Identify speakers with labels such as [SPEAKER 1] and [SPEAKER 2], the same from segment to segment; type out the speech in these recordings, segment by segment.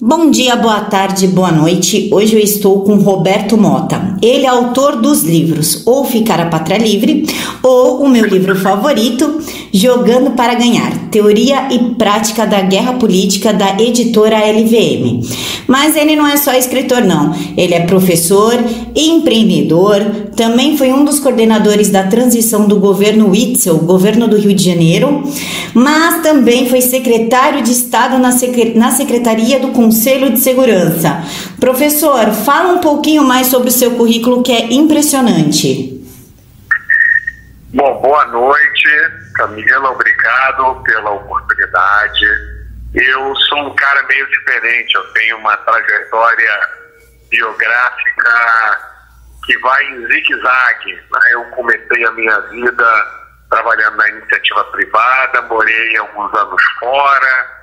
[SPEAKER 1] Bom dia, boa tarde, boa noite. Hoje eu estou com Roberto Mota. Ele é autor dos livros Ou Ficar a Pátria Livre ou o meu livro favorito, Jogando para Ganhar, Teoria e Prática da Guerra Política, da editora LVM. Mas ele não é só escritor não, ele é professor, empreendedor, também foi um dos coordenadores da transição do governo Witzel, governo do Rio de Janeiro, mas também foi secretário de Estado na Secretaria do Conselho de Segurança. Professor, fala um pouquinho mais sobre o seu currículo, que é impressionante.
[SPEAKER 2] Bom, boa noite, Camila, obrigado pela oportunidade. Eu sou um cara meio diferente, eu tenho uma trajetória biográfica que vai em zigue-zague, né? Eu comecei a minha vida trabalhando na iniciativa privada, morei alguns anos fora.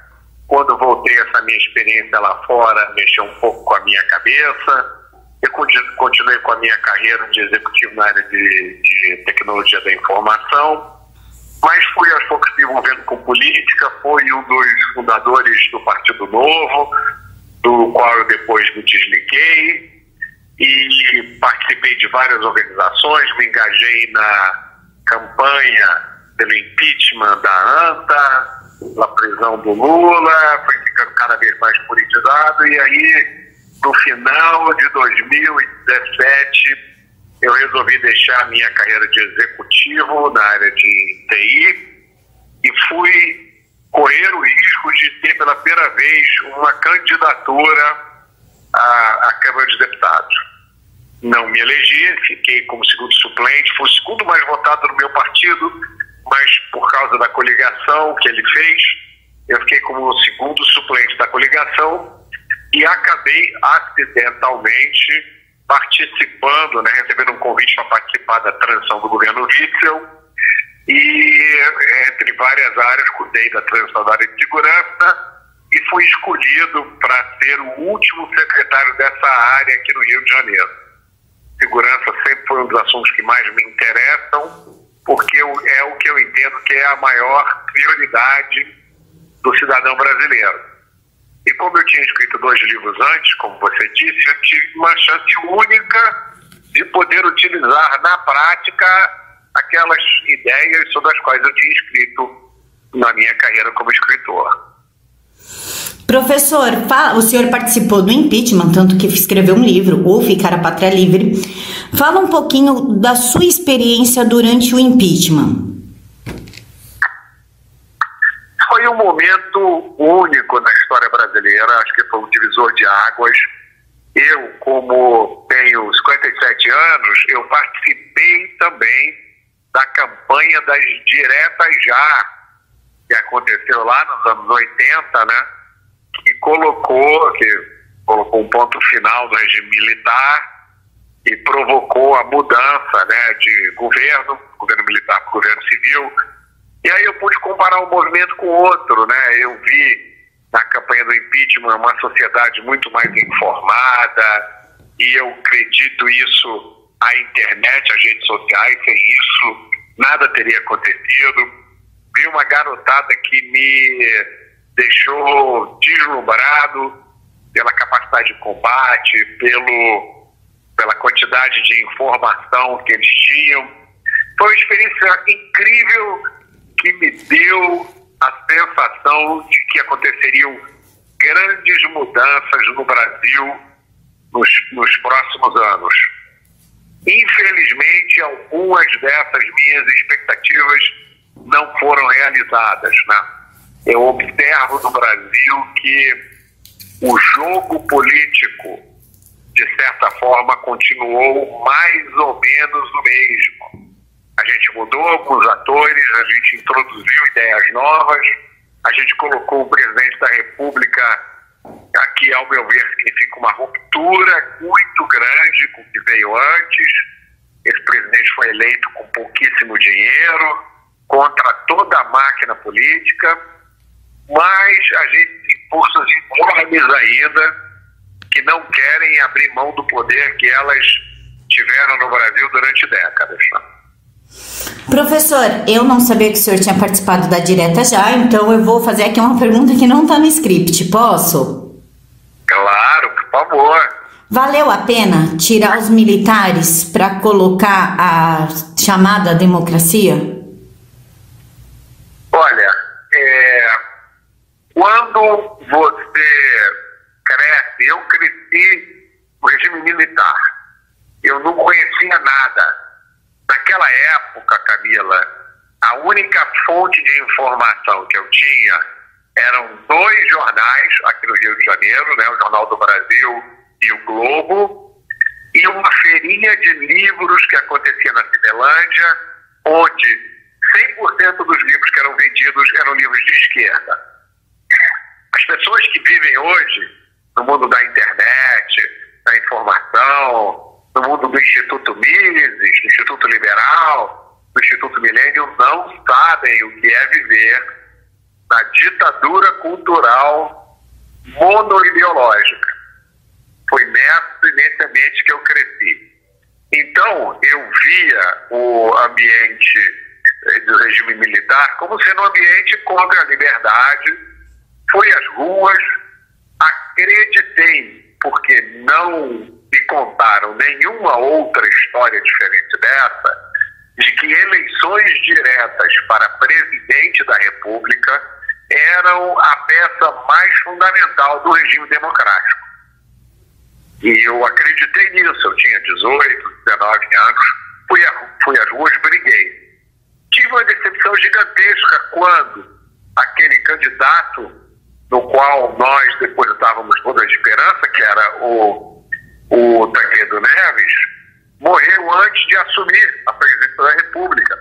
[SPEAKER 2] Quando voltei, essa minha experiência lá fora mexeu um pouco com a minha cabeça. Eu continuei com a minha carreira de executivo na área de tecnologia da informação, mas fui aos poucos me envolvendo com política, fui um dos fundadores do Partido Novo, do qual eu depois me desliguei, e participei de várias organizações, me engajei na campanha pelo impeachment da ANTA, na prisão do Lula, foi ficando cada vez mais politizado, e aí, no final de 2017, eu resolvi deixar a minha carreira de executivo na área de TI e fui correr o risco de ter pela primeira vez uma candidatura à Câmara de Deputados. Não me elegi, fiquei como segundo suplente, fui o segundo mais votado no meu partido, mas por causa da coligação que ele fez, eu fiquei como o segundo suplente da coligação e acabei acidentalmente participando, né, recebendo um convite para participar da transição do governo Witzel e, entre várias áreas, cuidei da transição da área de segurança e fui escolhido para ser o último secretário dessa área aqui no Rio de Janeiro. Segurança sempre foi um dos assuntos que mais me interessam, porque é o que eu entendo que é a maior prioridade do cidadão brasileiro. E como eu tinha escrito 2 livros antes, como você disse, eu tive uma chance única de poder utilizar na prática aquelas ideias sobre as quais eu tinha escrito na minha carreira como escritor.
[SPEAKER 1] Professor, o senhor participou do impeachment, tanto que escreveu um livro, Ou Ficar a Pátria Livre. Fala um pouquinho da sua experiência durante o impeachment.
[SPEAKER 2] Foi um momento único na história brasileira, acho que foi um divisor de águas. Eu, como tenho 57 anos, eu participei também da campanha das diretas já, que aconteceu lá nos anos 80, né? Que colocou um ponto final no regime militar e provocou a mudança, né, de governo militar para governo civil. E aí eu pude comparar um movimento com o outro, né? Eu vi na campanha do impeachment uma sociedade muito mais informada e eu acredito isso, a internet, as redes sociais, sem isso nada teria acontecido. Vi uma garotada que me deixou deslumbrado pela capacidade de combate, pela quantidade de informação que eles tinham. Foi uma experiência incrível que me deu a sensação de que aconteceriam grandes mudanças no Brasil nos próximos anos. Infelizmente, algumas dessas minhas expectativas não foram realizadas, né? Eu observo no Brasil que o jogo político, de certa forma, continuou mais ou menos o mesmo. A gente mudou alguns atores, a gente introduziu ideias novas, a gente colocou o presidente da República, aqui, ao meu ver, significa uma ruptura muito grande com o que veio antes. Esse presidente foi eleito com pouquíssimo dinheiro, contra toda a máquina política, mas a gente tem forças enormes ainda que não querem abrir mão do poder que elas tiveram no Brasil durante décadas.
[SPEAKER 1] Professor, eu não sabia que o senhor tinha participado da direta já, então eu vou fazer aqui uma pergunta que não está no script, posso?
[SPEAKER 2] favor.
[SPEAKER 1] Valeu a pena tirar os militares para colocar a chamada democracia?
[SPEAKER 2] Olha, quando você cresce, eu cresci no regime militar. Eu não conhecia nada. Naquela época, Camila, a única fonte de informação que eu tinha eram 2 jornais aqui no Rio de Janeiro, né, o Jornal do Brasil e o Globo, e uma feirinha de livros que acontecia na Cinelândia, onde 100% dos livros que eram vendidos eram livros de esquerda. As pessoas que vivem hoje no mundo da internet, da informação, no mundo do Instituto Mises, do Instituto Liberal, do Instituto Milênio, não sabem o que é viver na ditadura cultural monoideológica. Foi nesse ambiente que eu cresci. Então, eu via o ambiente do regime militar como sendo um ambiente contra a liberdade. Fui às ruas, acreditei, porque não me contaram nenhuma outra história diferente dessa, de que eleições diretas para presidente da República eram a peça mais fundamental do regime democrático. E eu acreditei nisso. Eu tinha 18, 19 anos, fui às ruas, briguei. Tive uma decepção gigantesca quando aquele candidato, no qual nós depositávamos toda a esperança, que era o Tancredo Neves, morreu antes de assumir a presidência da República.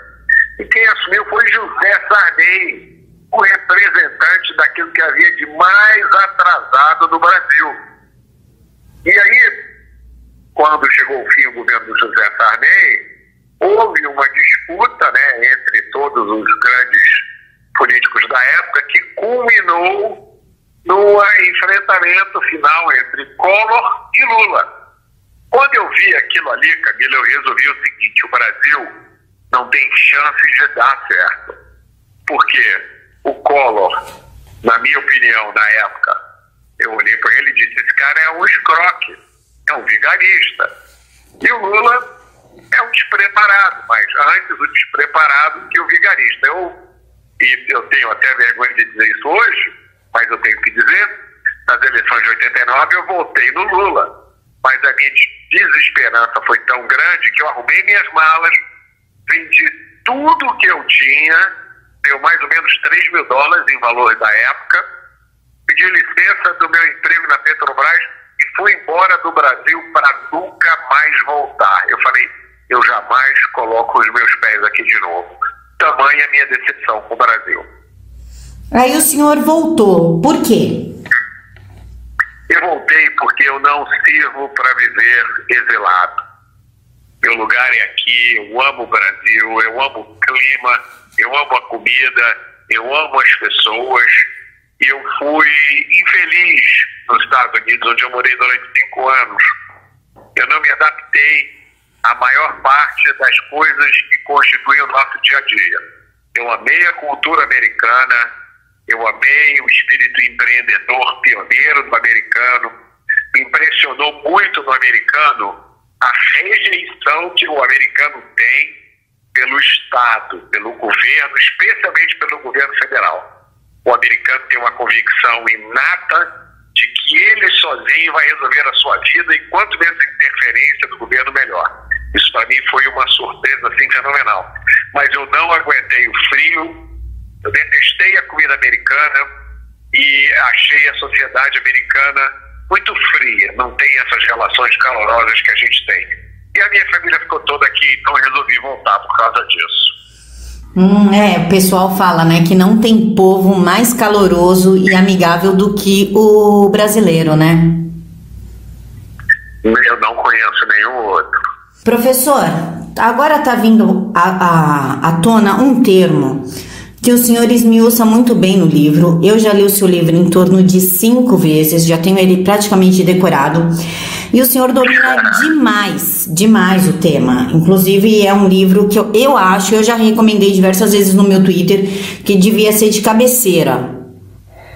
[SPEAKER 2] E quem assumiu foi José Sarney, o representante daquilo que havia de mais atrasado no Brasil. E aí, quando chegou o fim do governo do José Sarney, houve uma disputa, né, entre todos os grandes políticos da época, que culminou no enfrentamento final entre Collor e Lula. Quando eu vi aquilo ali, Camila, eu resolvi o seguinte: o Brasil não tem chance de dar certo. Porque o Collor, na minha opinião, na época, eu olhei para ele e disse: esse cara é um escroque, é um vigarista. E o Lula é um despreparado, mas antes o despreparado que o vigarista. Eu tenho até vergonha de dizer isso hoje, mas eu tenho que dizer, nas eleições de 89 eu votei no Lula. Mas a minha desesperança foi tão grande que eu arrumei minhas malas, vendi tudo que eu tinha, deu mais ou menos $3.000 em valor da época, pedi licença do meu emprego na Petrobras e fui embora do Brasil para nunca mais voltar. Eu falei: eu jamais coloco os meus pés aqui de novo. Tamanha a minha decepção com o Brasil.
[SPEAKER 1] Aí o senhor voltou. Por quê?
[SPEAKER 2] Eu voltei porque eu não sirvo para viver exilado. Meu lugar é aqui, eu amo o Brasil, eu amo o clima, eu amo a comida, eu amo as pessoas. E eu fui infeliz nos Estados Unidos, onde eu morei durante 5 anos. Eu não me adaptei à maior parte das coisas que constituem o nosso dia a dia. Eu amei a cultura americana, eu amei o espírito empreendedor pioneiro do americano. Me impressionou muito no americano a rejeição que o americano tem pelo Estado, pelo governo, especialmente pelo governo federal. O americano tem uma convicção inata de que ele sozinho vai resolver a sua vida, e quanto menos interferência do governo, melhor. Isso para mim foi uma surpresa assim fenomenal. Mas eu não aguentei o frio, eu detestei a comida americana e achei a sociedade americana muito fria, não tem essas relações calorosas que a gente tem. E a minha família ficou toda aqui, então eu resolvi voltar por causa disso.
[SPEAKER 1] O pessoal fala, né, que não tem povo mais caloroso e amigável do que o brasileiro, né?
[SPEAKER 2] Eu não conheço nenhum outro.
[SPEAKER 1] Professor, agora está vindo à tona um termo que o senhor esmiuça muito bem no livro. Eu já li o seu livro em torno de 5 vezes, já tenho ele praticamente decorado. E o senhor domina demais o tema. Inclusive, é um livro que eu acho, eu já recomendei diversas vezes no meu Twitter, que devia ser de cabeceira.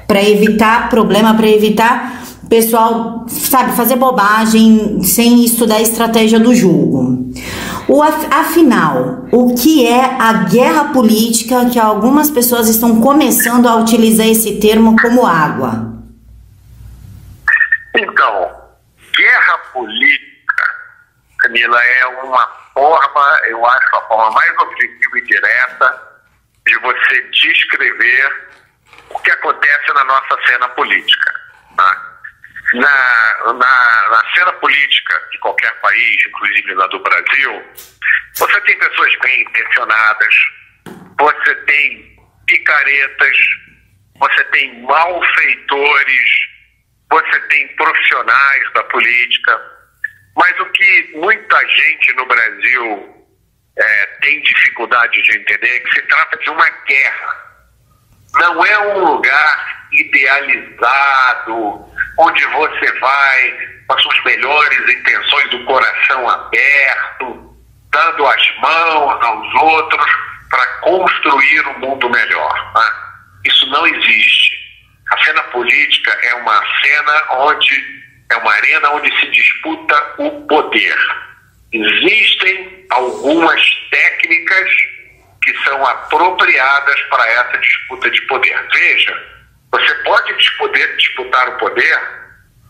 [SPEAKER 1] Para evitar problema, para evitar o pessoal, sabe, fazer bobagem sem estudar a estratégia do jogo. Afinal, o que é a guerra política, que algumas pessoas estão começando a utilizar esse termo como água?
[SPEAKER 2] Então, guerra política, Camila, é uma forma, eu acho, a forma mais objetiva e direta de você descrever o que acontece na nossa cena política. Tá? Na cena política de qualquer país, inclusive na do Brasil, você tem pessoas bem intencionadas, você tem picaretas, você tem malfeitores, você tem profissionais da política, mas o que muita gente no Brasil tem dificuldade de entender é que se trata de uma guerra. Não é um lugar idealizado, onde você vai com as suas melhores intenções do coração aberto, dando as mãos aos outros para construir um mundo melhor. Né? Isso não existe. A cena política é uma arena onde se disputa o poder. Existem algumas técnicas que são apropriadas para essa disputa de poder. Veja, você pode disputar o poder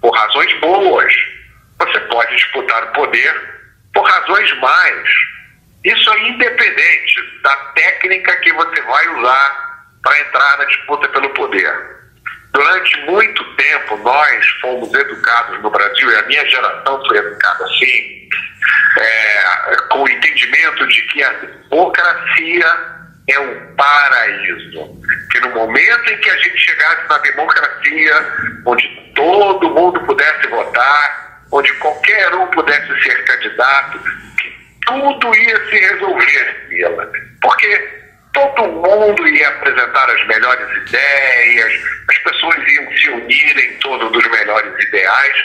[SPEAKER 2] por razões boas, você pode disputar o poder por razões más. Isso é independente da técnica que você vai usar para entrar na disputa pelo poder. Durante muito tempo, nós fomos educados no Brasil, e a minha geração foi educada assim, com o entendimento de que a democracia é um paraíso. Que no momento em que a gente chegasse na democracia, onde todo mundo pudesse votar, onde qualquer um pudesse ser candidato, que tudo ia se resolver nela. Porque todo mundo ia apresentar as melhores ideias, as pessoas iam se unir em torno dos melhores ideais.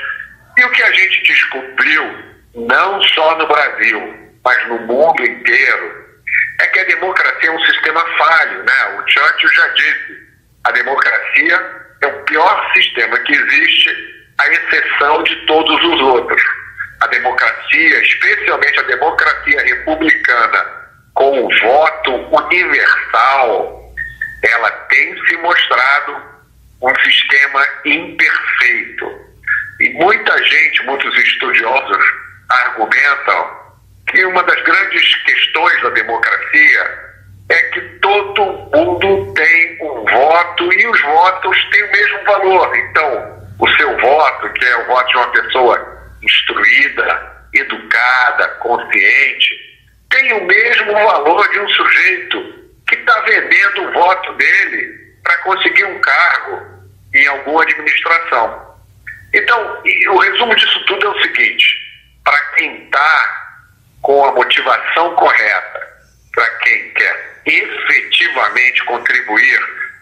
[SPEAKER 2] E o que a gente descobriu, não só no Brasil, mas no mundo inteiro, é que a democracia é um sistema falho, né? O Churchill já disse, a democracia é o pior sistema que existe, à exceção de todos os outros. A democracia, especialmente a democracia republicana, com o voto universal, ela tem se mostrado um sistema imperfeito. E muita gente, muitos estudiosos, argumentam que uma das grandes questões da democracia é que todo mundo tem um voto e os votos têm o mesmo valor. Então, o seu voto, que é o voto de uma pessoa instruída, educada, consciente, tem o mesmo valor de um sujeito que está vendendo o voto dele para conseguir um cargo em alguma administração. Então, o resumo disso tudo é o seguinte: para quem está com a motivação correta, para quem quer efetivamente contribuir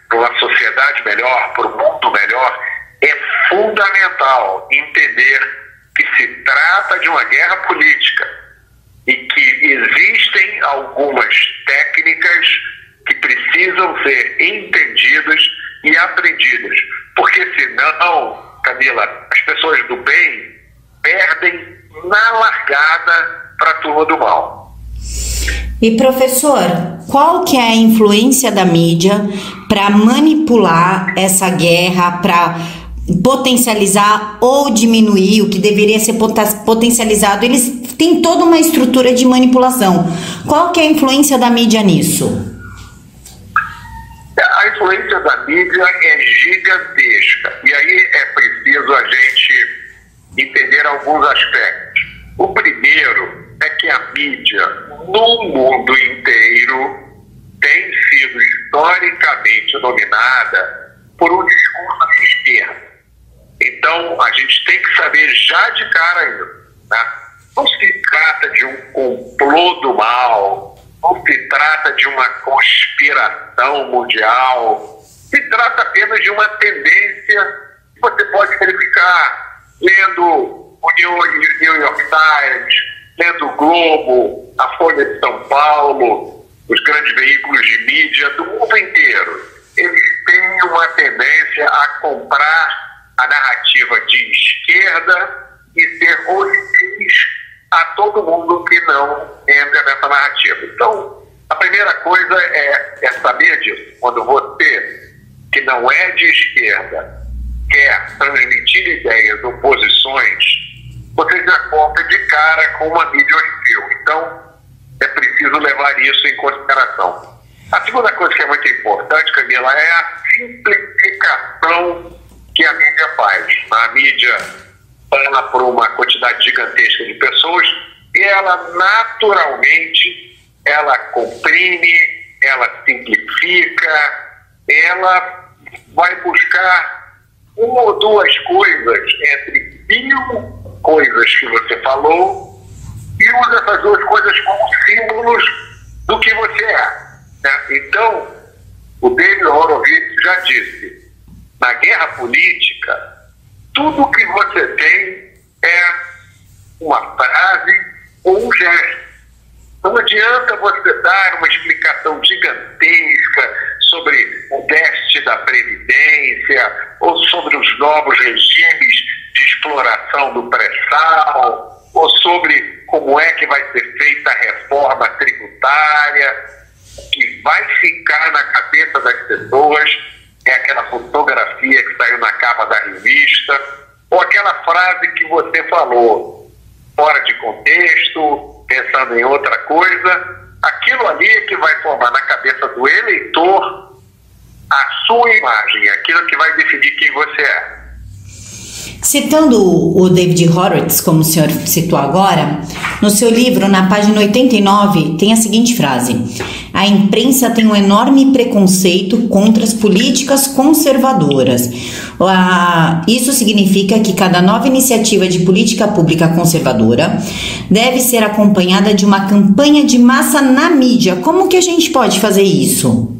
[SPEAKER 2] para uma sociedade melhor, para um mundo melhor, é fundamental entender que se trata de uma guerra política e que existem algumas técnicas que precisam ser entendidas e aprendidas, porque senão, Camila, as pessoas do bem perdem na largada para a turma do mal.
[SPEAKER 1] E professor, qual que é a influência da mídia para manipular essa guerra, para potencializar ou diminuir o que deveria ser potencializado? Eles têm toda uma estrutura de manipulação. Qual que é a influência da mídia nisso?
[SPEAKER 2] A influência da mídia é gigantesca. E aí é preciso a gente entender alguns aspectos. O primeiro é que a mídia, no mundo inteiro, tem sido historicamente dominada por um discurso de esquerda. Então, a gente tem que saber já de cara isso, né? Não se trata de um complô do mal, não se trata de uma conspiração mundial, se trata apenas de uma tendência que você pode verificar lendo o New York Times, lendo o Globo, a Folha de São Paulo, os grandes veículos de mídia do mundo inteiro. Eles têm uma tendência a comprar a narrativa de esquerda e ser hostis a todo mundo que não entra nessa narrativa. Então, a primeira coisa é saber disso. Quando você, que não é de esquerda, quer transmitir ideias ou posições, você já conta de cara com uma mídia hostil. Então, é preciso levar isso em consideração. A segunda coisa que é muito importante, Camila, é a simplificação que a mídia faz. A mídia fala para uma quantidade gigantesca de pessoas e ela naturalmente comprime, ela simplifica, ela vai buscar uma ou duas coisas entre 1000 coisas que você falou e usa essas duas coisas como símbolos do que você é. Né? Então, o David Horowitz já disse, na guerra política, tudo que você tem é uma frase ou um gesto. Não adianta você dar uma explicação gigantesca sobre o déficit da Previdência ou sobre os novos regimes de exploração do pré-sal ou sobre como é que vai ser feita a reforma tributária. O que vai ficar na cabeça das pessoas é aquela fotografia que saiu na capa da revista ou aquela frase que você falou fora de contexto, pensando em outra coisa. Aquilo ali é que vai formar na cabeça do eleitor a sua imagem, aquilo que vai definir quem você é.
[SPEAKER 1] Citando o David Horowitz, como o senhor citou agora, no seu livro, na página 89, tem a seguinte frase: a imprensa tem um enorme preconceito contra as políticas conservadoras. Isso significa que cada nova iniciativa de política pública conservadora deve ser acompanhada de uma campanha de massa na mídia. Como que a gente pode fazer isso?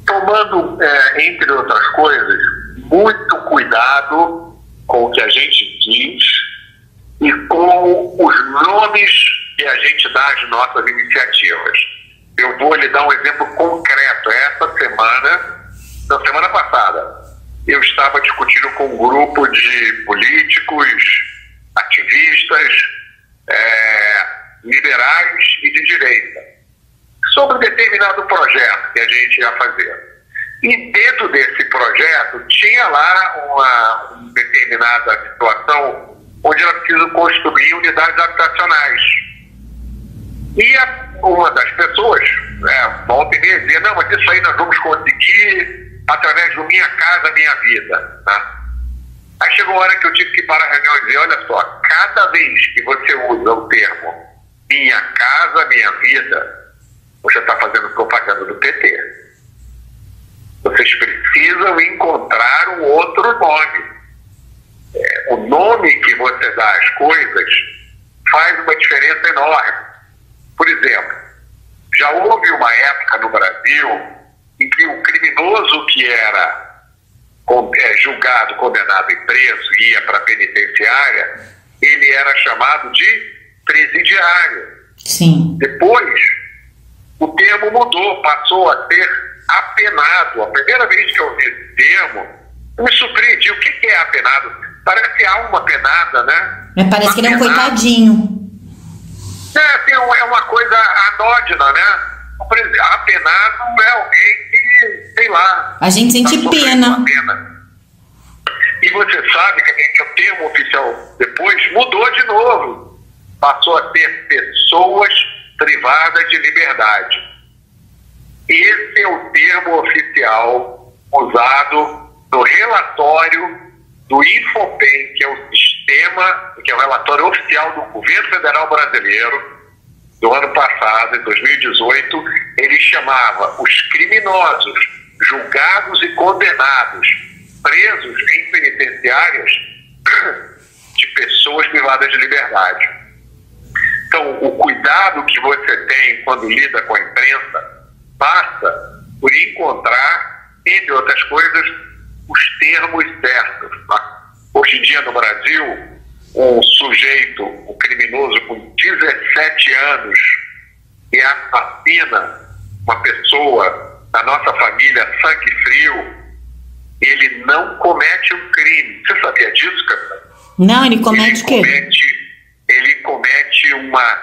[SPEAKER 2] Tomando, entre outras coisas, muito cuidado com o que a gente diz e com os nomes que a gente dá às nossas iniciativas. Eu vou lhe dar um exemplo concreto. Essa semana, na semana passada, eu estava discutindo com um grupo de políticos, ativistas, liberais e de direita, sobre um determinado projeto que a gente ia fazer. E dentro desse projeto tinha lá uma determinada situação onde era preciso construir unidades habitacionais. E uma das pessoas, volta e meia, dizia, não, mas isso aí nós vamos conseguir através do Minha Casa Minha Vida. Tá? Aí chegou a hora que eu tive que parar a reunião e dizer, olha só, cada vez que você usa o termo Minha Casa Minha Vida, você está fazendo propaganda do PT. Vocês precisam encontrar um outro nome. O nome que você dá às coisas faz uma diferença enorme. Por exemplo, já houve uma época no Brasil em que o criminoso que era julgado, condenado e preso e ia para a penitenciária, ele era chamado de presidiário.
[SPEAKER 1] Sim.
[SPEAKER 2] Depois, o termo mudou, passou a ser apenado. A primeira vez que eu ouvi esse termo, eu me surpreendi. O que é apenado? Parece alma penada, né?
[SPEAKER 1] Parece que ele é um coitadinho.
[SPEAKER 2] É uma coisa anódina, né? Apenado é alguém que, sei lá...
[SPEAKER 1] A gente sente pena.
[SPEAKER 2] E você sabe que o termo oficial depois mudou de novo. Passou a ter pessoas privadas de liberdade. Esse é o termo oficial usado no relatório do Infopem, que é o sistema, que é o relatório oficial do governo federal brasileiro do ano passado, em 2018. Ele chamava os criminosos julgados e condenados, presos em penitenciárias, de pessoas privadas de liberdade. Então, o cuidado que você tem quando lida com a imprensa passa por encontrar, entre outras coisas, os termos certos. Tá? Hoje em dia, no Brasil, um sujeito, um criminoso com 17 anos, que assassina uma pessoa da nossa família, sangue frio, ele não comete um crime. Você sabia disso, Camila?
[SPEAKER 1] Não, ele comete o quê?
[SPEAKER 2] Ele comete uma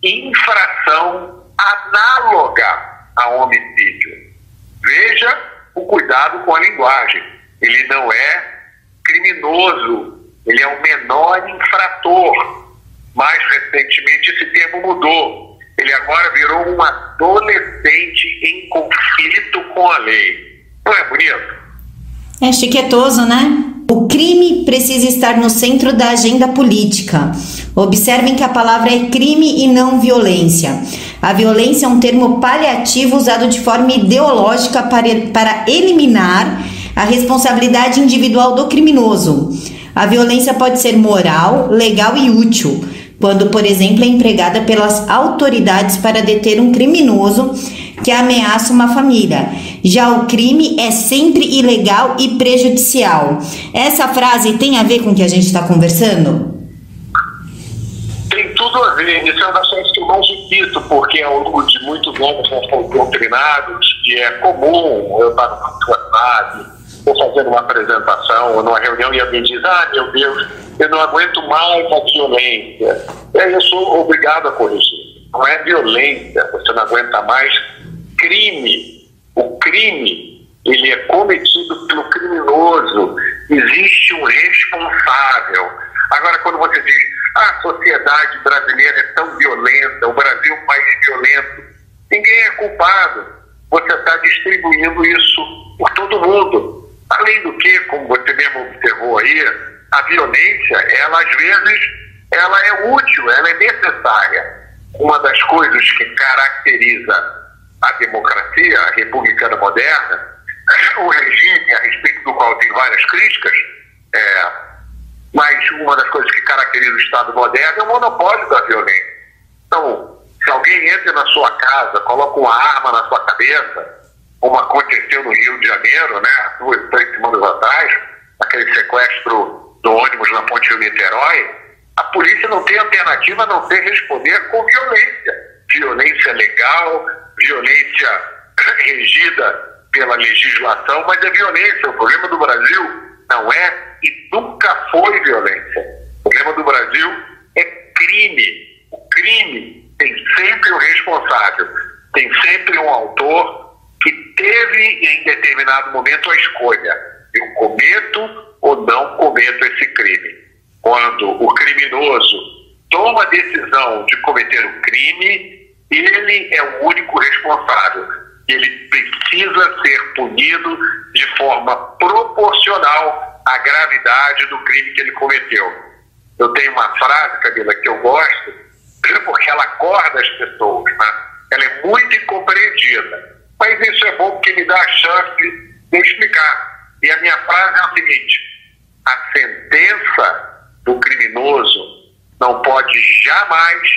[SPEAKER 2] infração análoga a homicídio. Veja o cuidado com a linguagem. Ele não é criminoso, ele é o menor infrator. Mais recentemente esse termo mudou. Ele agora virou um adolescente em conflito com a lei. Não é bonito?
[SPEAKER 1] É chiquetoso, né? O crime precisa estar no centro da agenda política. Observem que a palavra é crime e não violência. A violência é um termo paliativo usado de forma ideológica para eliminar a responsabilidade individual do criminoso. A violência pode ser moral, legal e útil, quando, por exemplo, é empregada pelas autoridades para deter um criminoso que ameaça uma família. Já o crime é sempre ilegal e prejudicial. Essa frase tem a ver com o que a gente está conversando?
[SPEAKER 2] Tem tudo a ver. Isso é uma das coisas que eu mais repito, porque ao longo de muitos anos nós fomos doutrinados que é comum eu estar no WhatsApp, ou fazendo uma apresentação, ou numa reunião, e alguém diz: ah, meu Deus, eu não aguento mais a violência. E aí eu sou obrigado a corrigir. Não é violência, você não aguenta mais crime. O crime, ele é cometido pelo criminoso. Existe um responsável. Agora, quando você diz: a sociedade brasileira é tão violenta, o Brasil é um país violento, ninguém é culpado. Você está distribuindo isso por todo mundo. Além do que, como você mesmo observou aí, a violência, ela às vezes, ela é útil, ela é necessária. Uma das coisas que caracteriza a democracia, a republicana moderna, o regime a respeito do qual tem várias críticas, mas uma das coisas que caracteriza o Estado moderno é o monopólio da violência. Então, se alguém entra na sua casa, coloca uma arma na sua cabeça, como aconteceu no Rio de Janeiro, né, 2, 3 semanas atrás, aquele sequestro do ônibus na Ponte Rio-Niterói, a polícia não tem alternativa a não ser responder com violência. Violência legal, violência regida pela legislação, mas é violência. O problema do Brasil não é e nunca foi violência. O problema do Brasil é crime. O crime tem sempre um responsável, tem sempre um autor que teve em determinado momento a escolha: eu cometo ou não cometo esse crime. Quando o criminoso toma a decisão de cometer o crime, ele é o único responsável. Ele precisa ser punido de forma proporcional à gravidade do crime que ele cometeu. Eu tenho uma frase, Camila, que eu gosto, porque ela acorda as pessoas, né? Ela é muito incompreendida. Mas isso é bom porque me dá a chance de eu explicar. E a minha frase é o seguinte: a sentença do criminoso não pode jamais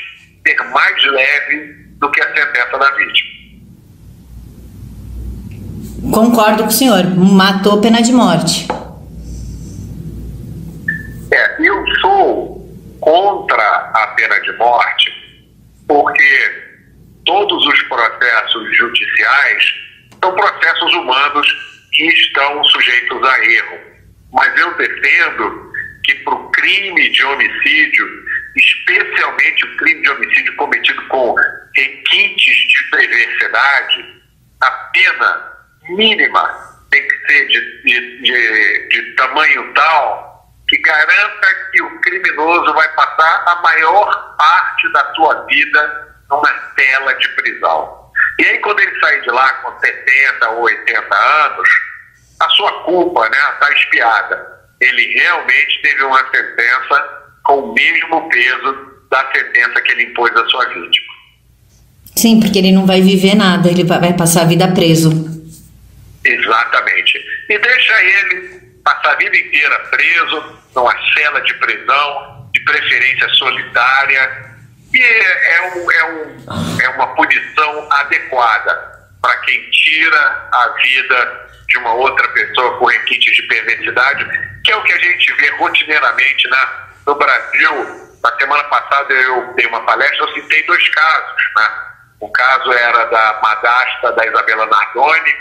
[SPEAKER 2] ser mais leve do que a sentença da vítima.
[SPEAKER 1] Concordo com o senhor. Matou, pena de morte.
[SPEAKER 2] Eu sou contra a pena de morte porque todos os processos judiciais são processos humanos que estão sujeitos a erro. Mas eu defendo que para o crime de homicídio, especialmente o crime de homicídio cometido com requintes de perversidade, a pena mínima tem que ser de tamanho tal que garanta que o criminoso vai passar a maior parte da sua vida numa cela de prisão. E aí, quando ele sair de lá com 70 ou 80 anos, a sua culpa, né, está expiada. Ele realmente teve uma sentença com o mesmo peso da sentença que ele impôs à sua vítima.
[SPEAKER 1] Sim, porque ele não vai viver nada, ele vai passar a vida preso.
[SPEAKER 2] Exatamente. E deixa ele passar a vida inteira preso, numa cela de prisão, de preferência solitária. E é uma punição adequada para quem tira a vida de uma outra pessoa com requintes de perversidade, que é o que a gente vê rotineiramente, né? No Brasil. Na semana passada eu dei uma palestra, eu citei 2 casos, né? O caso era da madrasta da Isabela Nardoni,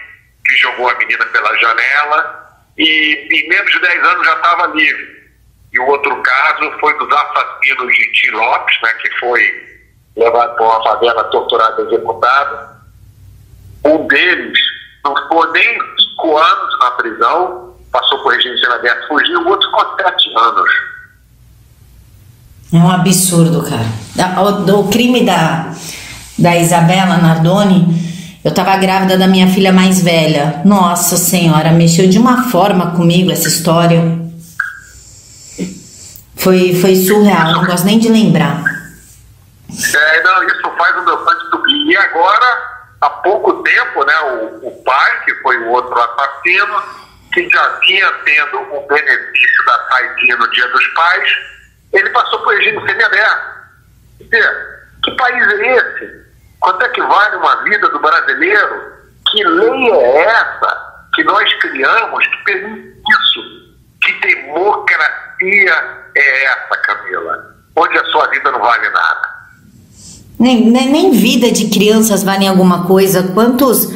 [SPEAKER 2] que jogou a menina pela janela, e em menos de 10 anos já estava livre. E o outro caso foi dos assassinos de Tim Lopes, né, que foi levado para uma favela, torturado e executado. Um deles não ficou nem 5 anos na prisão, passou por regime semiaberto, fugiu, o outro ficou 7 anos.
[SPEAKER 1] É um absurdo, cara. O crime da Isabela Nardoni, eu tava grávida da minha filha mais velha. Nossa Senhora, mexeu de uma forma comigo essa história. Foi surreal, não gosto nem de lembrar.
[SPEAKER 2] Não, isso faz o meu sangue subir. E agora, há pouco tempo, né, o pai, que foi o outro assassino, que já vinha tendo o benefício da saidinha no Dia dos Pais, ele passou por regime semiaberto. Quer dizer, que país é esse? Quanto é que vale uma vida do brasileiro? Que lei é essa que nós criamos que permite isso? Que democracia é essa, Camila? Onde a sua vida não vale nada.
[SPEAKER 1] Nem vida de crianças vale alguma coisa. Quantos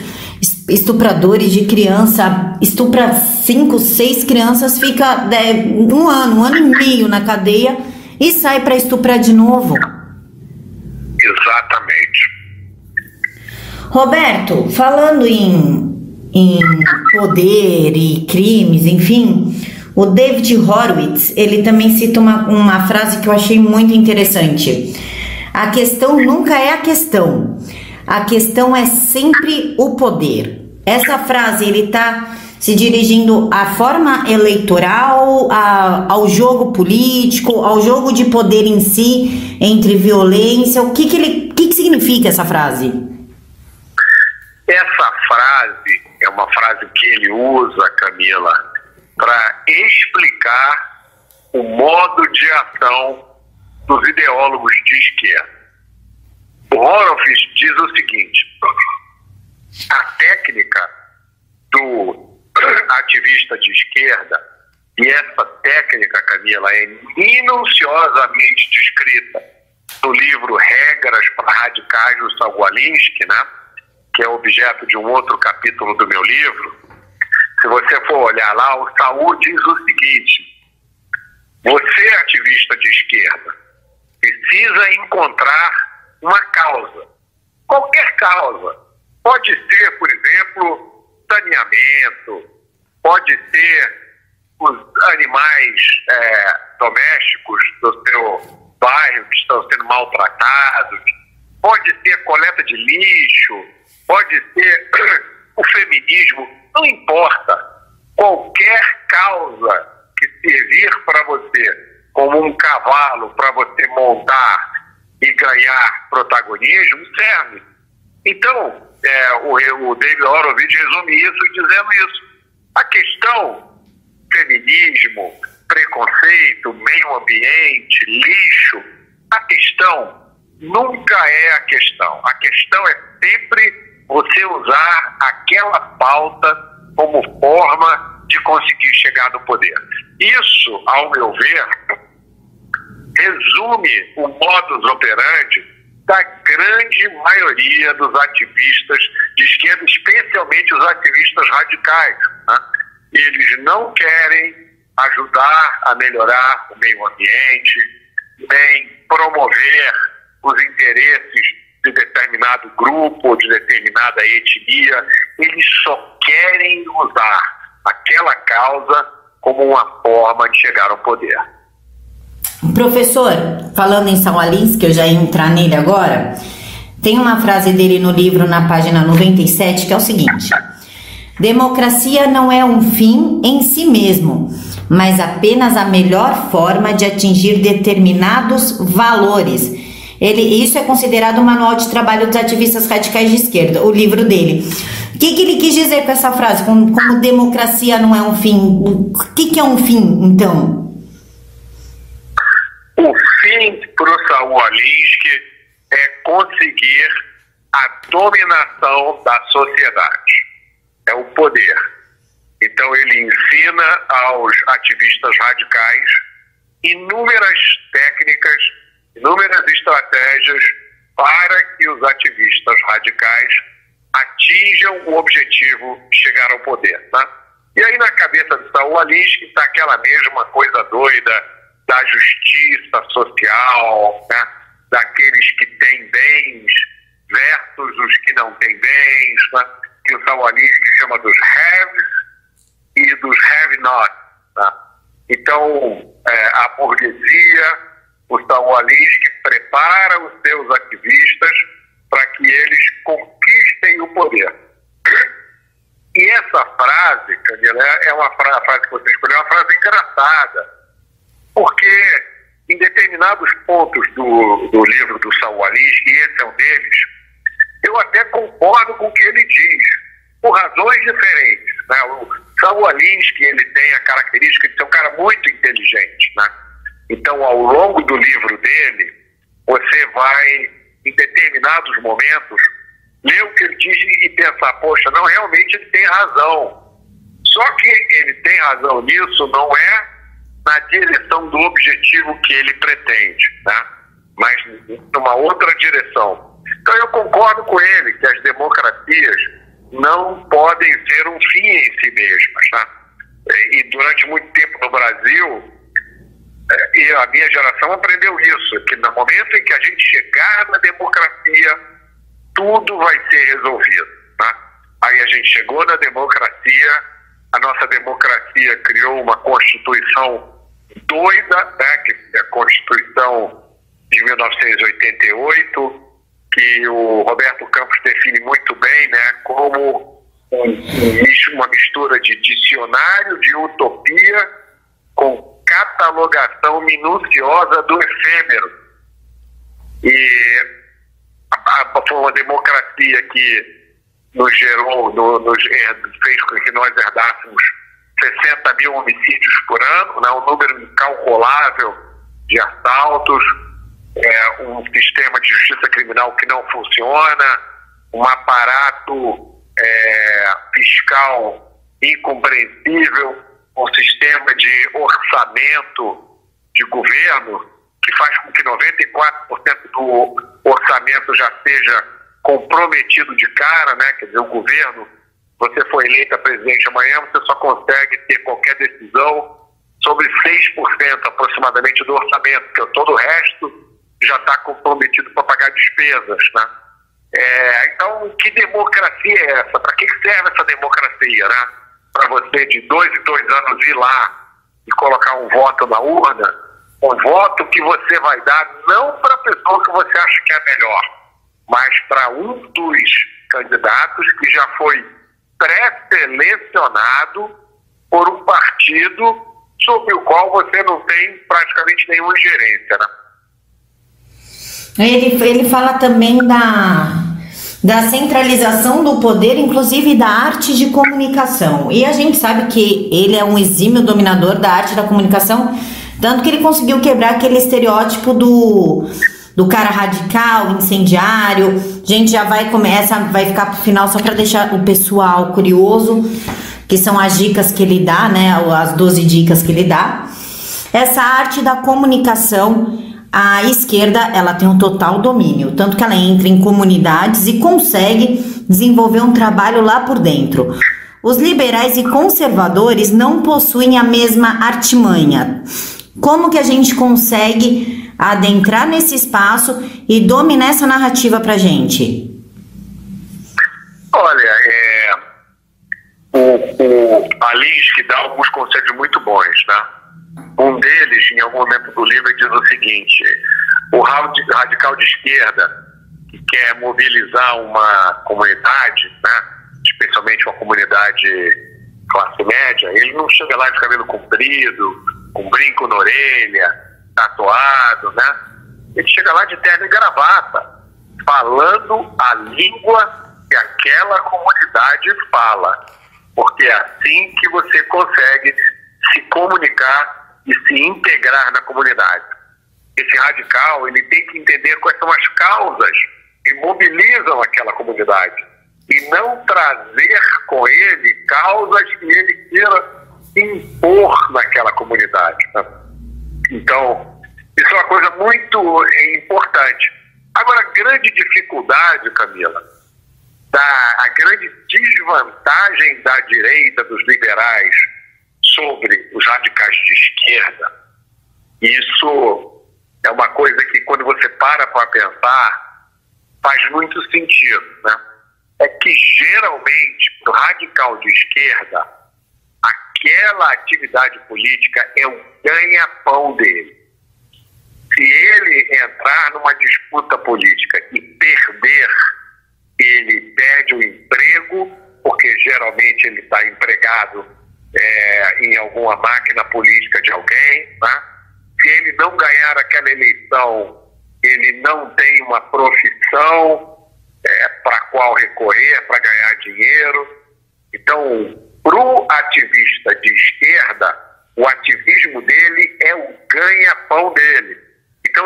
[SPEAKER 1] estupradores de criança estupra 5, 6 crianças, fica 1 ano e meio na cadeia e sai para estuprar de novo?
[SPEAKER 2] Exatamente.
[SPEAKER 1] Roberto, falando em poder e crimes, enfim, o David Horowitz, ele também cita uma frase que eu achei muito interessante. A questão nunca é a questão é sempre o poder. Essa frase, ele está se dirigindo à forma eleitoral, ao jogo político, ao jogo de poder em si, entre violência. O que significa essa frase?
[SPEAKER 2] Essa frase é uma frase que ele usa, Camila, para explicar o modo de ação dos ideólogos de esquerda. O Horowitz diz o seguinte: a técnica do ativista de esquerda, e essa técnica, Camila, é minuciosamente descrita no livro Regras para Radicais do Saul Alinsky, né, que é objeto de um outro capítulo do meu livro. Se você for olhar lá, o Saul diz o seguinte: você, ativista de esquerda, precisa encontrar uma causa, qualquer causa. Pode ser, por exemplo, saneamento, pode ser os animais domésticos do seu bairro que estão sendo maltratados, pode ser coleta de lixo, pode ser o feminismo, não importa. Qualquer causa que servir para você como um cavalo para você montar e ganhar protagonismo, serve. Então, o David Horowitz resume isso dizendo isso. A questão feminismo, preconceito, meio ambiente, lixo, a questão nunca é a questão. A questão é sempre você usar aquela pauta como forma de conseguir chegar no poder. Isso, ao meu ver, resume o modus operandi da grande maioria dos ativistas de esquerda, especialmente os ativistas radicais, né? Eles não querem ajudar a melhorar o meio ambiente, nem promover os interesses de determinado grupo ou de determinada etnia. Eles só querem usar aquela causa como uma forma de chegar ao poder.
[SPEAKER 1] Professor, falando em Saul Alinsky, que eu já ia entrar nele agora, tem uma frase dele no livro, na página 97, que é o seguinte: democracia não é um fim em si mesmo, mas apenas a melhor forma de atingir determinados valores. Isso é considerado o manual de trabalho dos ativistas radicais de esquerda, o livro dele. O que ele quis dizer com essa frase? Como democracia não é um fim, o que é um fim, então?
[SPEAKER 2] O fim para o Saul Alinsky é conseguir a dominação da sociedade, é o poder. Então ele ensina aos ativistas radicais inúmeras técnicas, inúmeras estratégias para que os ativistas radicais atinjam o objetivo de chegar ao poder, né? E aí na cabeça do Saul Alinsky está aquela mesma coisa doida da justiça social, né? Daqueles que têm bens versus os que não têm bens, né? Que o Saul Alinsky chama dos haves e dos have-nots. Né? Então, a burguesia, o Saul Alinsky prepara os seus ativistas para que eles conquistem o poder. E essa frase, Camila, é uma frase que você escolheu, é uma frase engraçada, porque em determinados pontos do livro do Saul Alinsky, e esse é um deles, eu até concordo com o que ele diz, por razões diferentes. Né? O Saul Alinsky, ele tem a característica de ser um cara muito inteligente. Né? Então, ao longo do livro dele, você vai, em determinados momentos, ler o que ele diz e pensar, poxa, não, realmente ele tem razão. Só que ele tem razão nisso não é na direção do objetivo que ele pretende, né? Mas numa outra direção. Então eu concordo com ele que as democracias não podem ser um fim em si mesmas, né? E durante muito tempo no Brasil, e a minha geração aprendeu isso, que no momento em que a gente chegar na democracia, tudo vai ser resolvido. Né? Aí a gente chegou na democracia, a nossa democracia criou uma Constituição doida, né? Que é a Constituição de 1988, que o Roberto Campos define muito bem, né? Como uma mistura de dicionário de utopia com catalogação minuciosa do efêmero. E foi uma democracia que nos gerou, fez com que nós herdássemos 60 mil homicídios por ano, né, um número incalculável de assaltos, um sistema de justiça criminal que não funciona, um aparato fiscal incompreensível, um sistema de orçamento de governo que faz com que 94% do orçamento já seja comprometido de cara, né? Quer dizer, o governo, você foi eleita presidente amanhã, você só consegue ter qualquer decisão sobre 6% aproximadamente do orçamento, porque todo o resto já está comprometido para pagar despesas, né? Então, que democracia é essa? Para que serve essa democracia, né? Para você de 2 em 2 anos ir lá e colocar um voto na urna, um voto que você vai dar não para a pessoa que você acha que é melhor, mas para um dos candidatos que já foi pré-selecionado por um partido sobre o qual você não tem praticamente nenhuma ingerência, né?
[SPEAKER 1] Ele fala também da centralização do poder, inclusive da arte de comunicação. E a gente sabe que ele é um exímio dominador da arte da comunicação, tanto que ele conseguiu quebrar aquele estereótipo do cara radical, incendiário. A gente já vai ficar pro final só para deixar o pessoal curioso, que são as dicas que ele dá, né? As 12 dicas que ele dá. Essa arte da comunicação, a esquerda, ela tem um total domínio, tanto que ela entra em comunidades e consegue desenvolver um trabalho lá por dentro. Os liberais e conservadores não possuem a mesma artimanha. Como que a gente consegue adentrar nesse espaço e dominar essa narrativa pra gente?
[SPEAKER 2] Olha, o Alinsky dá alguns conselhos muito bons, né? Um deles, em algum momento do livro, diz o seguinte: o radical de esquerda que quer mobilizar uma comunidade, né, especialmente uma comunidade classe média, ele não chega lá de cabelo comprido, com brinco na orelha, tatuado, né? Ele chega lá de terno e gravata, falando a língua que aquela comunidade fala, porque é assim que você consegue se comunicar e se integrar na comunidade. Esse radical, ele tem que entender quais são as causas que mobilizam aquela comunidade e não trazer com ele causas que ele queira impor naquela comunidade, né? Então, isso é uma coisa muito importante. Agora, a grande dificuldade, Camila, a grande desvantagem da direita, dos liberais, sobre os radicais de esquerda. Isso é uma coisa que, quando você para pensar, faz muito sentido, né? É que, geralmente, para o radical de esquerda, aquela atividade política é o ganha-pão dele. Se ele entrar numa disputa política e perder, ele perde o emprego, porque geralmente ele está empregado em alguma máquina política de alguém, né? Se ele não ganhar aquela eleição, ele não tem uma profissão para a qual recorrer para ganhar dinheiro. Então, para o ativista de esquerda, o ativismo dele é o ganha-pão dele. Então,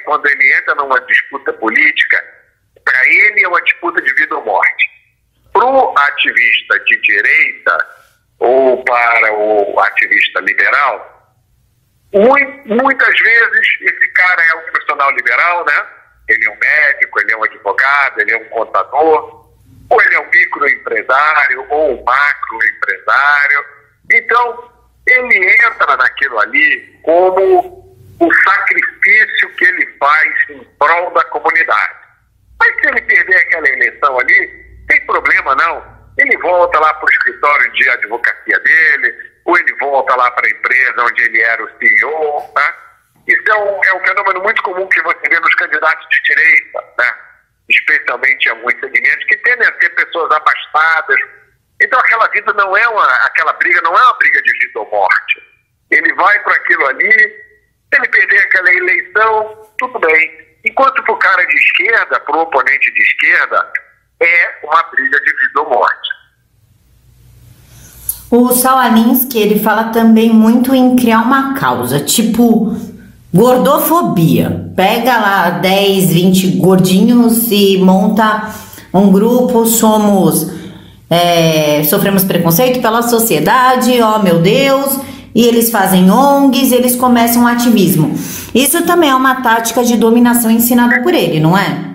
[SPEAKER 2] quando ele entra numa disputa política, para ele é uma disputa de vida ou morte. Para o ativista de direita ou para o ativista liberal, muitas vezes esse cara é um profissional liberal, né? Ele é um médico, ele é um advogado, ele é um contador, ou ele é um microempresário ou um macroempresário. Então, ele entra naquilo ali como o sacrifício que ele faz em prol da comunidade. Mas se ele perder aquela eleição ali, tem problema não. Ele volta lá para o escritório de advocacia dele, ou ele volta lá para a empresa onde ele era o CEO, né? Isso é um fenômeno muito comum que você vê nos candidatos de direita, né? Especialmente em alguns segmentos, que tendem a ser pessoas abastadas. Então aquela briga não é uma briga de vida ou morte. Ele vai para aquilo ali, se ele perder aquela eleição, tudo bem. Enquanto para o cara de esquerda, para o oponente de esquerda, é uma briga de vida ou morte.
[SPEAKER 1] O Saul Alinsky, ele fala também muito em criar uma causa, tipo gordofobia. Pega lá 10, 20 gordinhos e monta um grupo, sofremos preconceito pela sociedade, oh meu Deus, e eles fazem ONGs, eles começam um ativismo. Isso também é uma tática de dominação ensinada por ele, não é?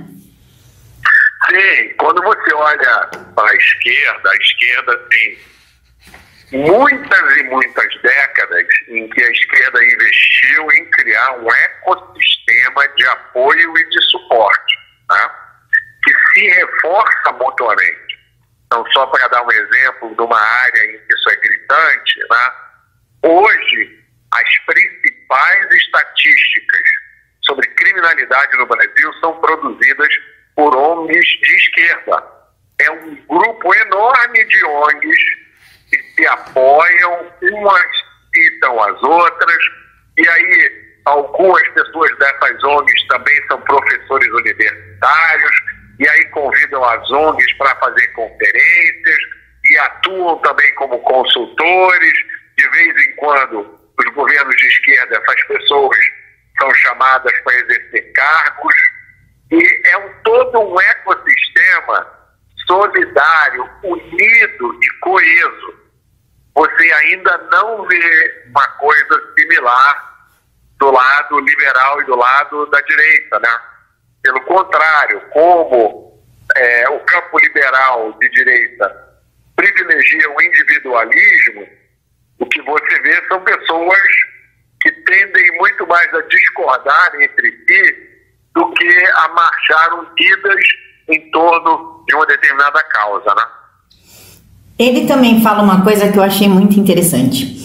[SPEAKER 2] Sim, quando você olha para a esquerda tem muitas e muitas décadas em que a esquerda investiu em criar um ecossistema de apoio e de suporte, né? Que se reforça mutuamente. Então, só para dar um exemplo de uma área em que isso é gritante, né? Hoje, as principais estatísticas sobre criminalidade no Brasil são produzidas por ONGs de esquerda. É um grupo enorme de ONGs que se apoiam, umas citam as outras, e aí algumas pessoas dessas ONGs também são professores universitários, e aí convidam as ONGs para fazer conferências, e atuam também como consultores. De vez em quando, os governos de esquerda, essas pessoas são chamadas para exercer cargos, e é todo um ecossistema solidário, unido e coeso. Você ainda não vê uma coisa similar do lado liberal e do lado da direita, né? Pelo contrário, como o campo liberal de direita privilegia o individualismo, o que você vê são pessoas que tendem muito mais a discordar entre si do que a marchar unidas em torno de uma determinada causa, né?
[SPEAKER 1] Ele também fala uma coisa que eu achei muito interessante.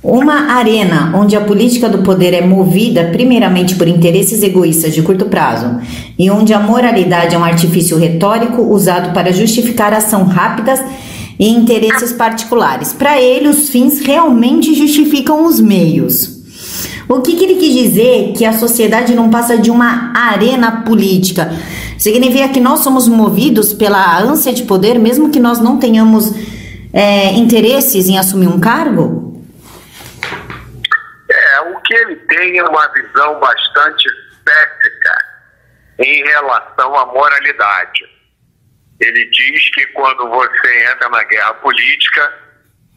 [SPEAKER 1] Uma arena onde a política do poder é movida primeiramente por interesses egoístas de curto prazo e onde a moralidade é um artifício retórico usado para justificar ação rápidas e interesses particulares. Para ele, os fins realmente justificam os meios. O que ele quis dizer? Que a sociedade não passa de uma arena política. Significa que nós somos movidos pela ânsia de poder, mesmo que nós não tenhamos interesses em assumir um cargo?
[SPEAKER 2] O que ele tem é uma visão bastante cética em relação à moralidade. Ele diz que quando você entra na guerra política,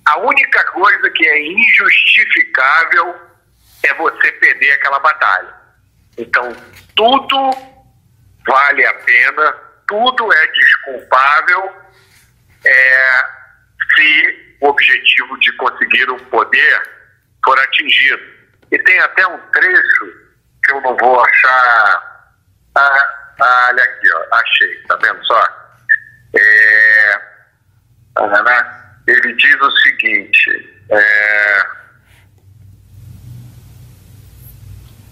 [SPEAKER 2] a única coisa que é injustificável é você perder aquela batalha. Então, tudo vale a pena tudo é desculpável se o objetivo de conseguir o poder for atingido. E tem até um trecho que eu não vou achar. Olha aqui, ó, achei, tá vendo só? Ele diz o seguinte,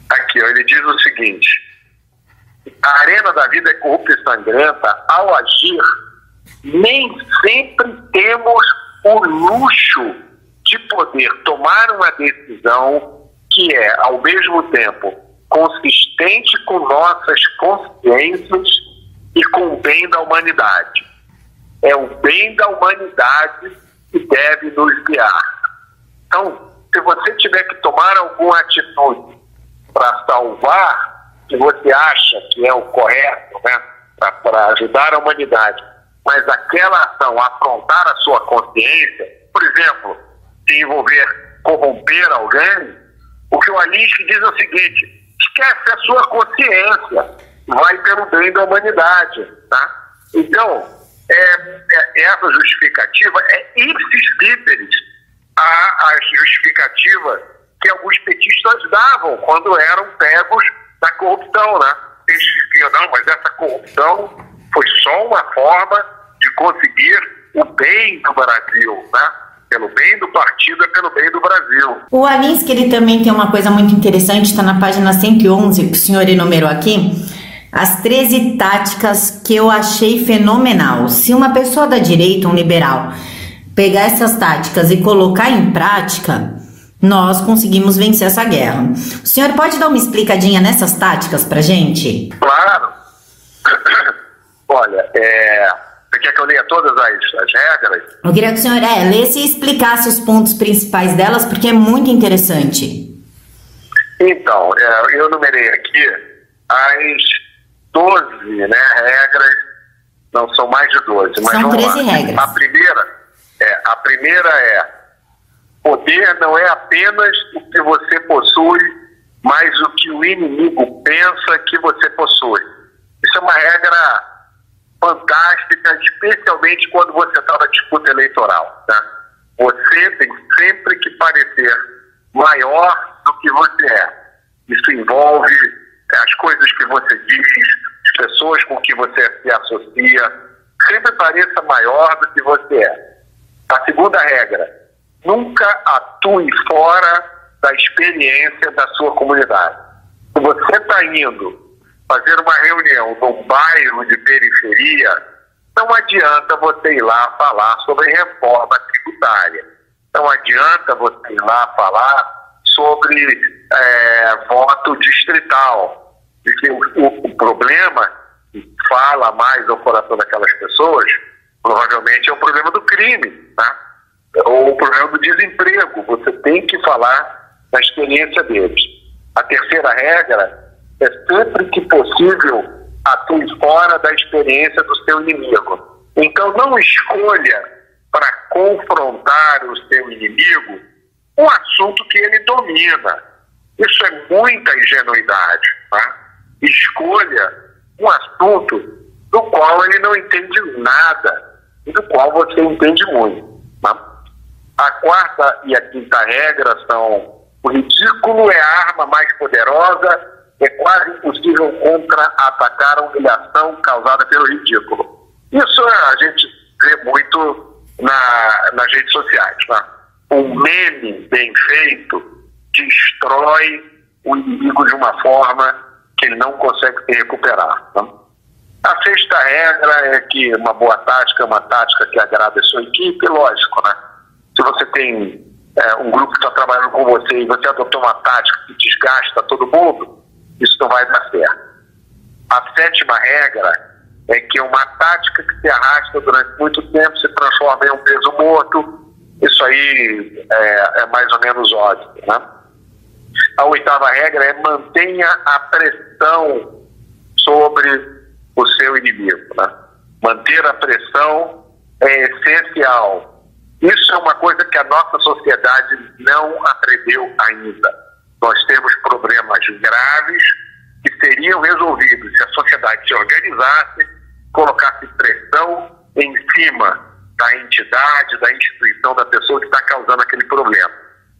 [SPEAKER 2] aqui, ó, ele diz o seguinte: a arena da vida é corrupta e sangrenta. Ao agir, nem sempre temos o luxo de poder tomar uma decisão que é, ao mesmo tempo, consistente com nossas consciências e com o bem da humanidade. É o bem da humanidade que deve nos guiar. Então, se você tiver que tomar alguma atitude para salvar o que você acha que é o correto, né, para ajudar a humanidade, mas aquela ação afrontar a sua consciência, por exemplo, se envolver corromper alguém, o que o Alinsky diz é o seguinte: esquece a sua consciência, vai pelo bem da humanidade, tá? Então, essa justificativa é ipsis literis a justificativa que alguns petistas davam quando eram pegos na corrupção, né? Eles diziam: não, mas essa corrupção foi só uma forma de conseguir o bem do Brasil, né? Pelo bem do partido, é pelo bem do Brasil.
[SPEAKER 1] O Alinsky, ele também tem uma coisa muito interessante, está na página 111, que o senhor enumerou aqui, as 13 táticas que eu achei fenomenal. Se uma pessoa da direita, um liberal, pegar essas táticas e colocar em prática, nós conseguimos vencer essa guerra. O senhor pode dar uma explicadinha nessas táticas pra gente?
[SPEAKER 2] Claro. Olha, você quer que eu leia todas as regras?
[SPEAKER 1] Eu queria que o senhor lesse e explicasse os pontos principais delas, porque é muito interessante.
[SPEAKER 2] Então, eu numerei aqui as 12, né, regras, não são mais de 12, mas
[SPEAKER 1] são 13 regras.
[SPEAKER 2] A primeira é: poder não é apenas o que você possui, mas o que o inimigo pensa que você possui. Isso é uma regra fantástica, especialmente quando você está na disputa eleitoral, tá? Você tem sempre que parecer maior do que você é. Isso envolve as coisas que você diz, as pessoas com que você se associa. Sempre pareça maior do que você é. A segunda regra: nunca atue fora da experiência da sua comunidade. Se você está indo fazer uma reunião num bairro de periferia, não adianta você ir lá falar sobre reforma tributária. Não adianta você ir lá falar sobre voto distrital. Porque o problema que fala mais ao coração daquelas pessoas, provavelmente é o problema do crime, tá? Ou o problema do desemprego. Você tem que falar da experiência deles. A terceira regra é: sempre que possível, atue fora da experiência do seu inimigo. Então, não escolha para confrontar o seu inimigo um assunto que ele domina. Isso é muita ingenuidade, tá? Escolha um assunto do qual ele não entende nada e do qual você entende muito, tá? A quarta e a quinta regra são: o ridículo é a arma mais poderosa. É quase impossível contra-atacar a humilhação causada pelo ridículo. Isso a gente vê muito nas redes sociais, tá? Um meme bem feito destrói o inimigo de uma forma que ele não consegue se recuperar, tá? A sexta regra é que uma boa tática é uma tática que agrada a sua equipe, lógico, né? Se você tem um grupo que está trabalhando com você e você adotou uma tática que desgasta todo mundo, isso não vai dar certo. A sétima regra é que uma tática que se arrasta durante muito tempo se transforma em um peso morto. Isso aí é mais ou menos óbvio, né? A oitava regra é: mantenha a pressão sobre o seu inimigo, né? Manter a pressão é essencial. Isso é uma coisa que a nossa sociedade não aprendeu ainda. Nós temos problemas graves que seriam resolvidos se a sociedade se organizasse colocasse pressão em cima da entidade, da instituição, da pessoa que está causando aquele problema.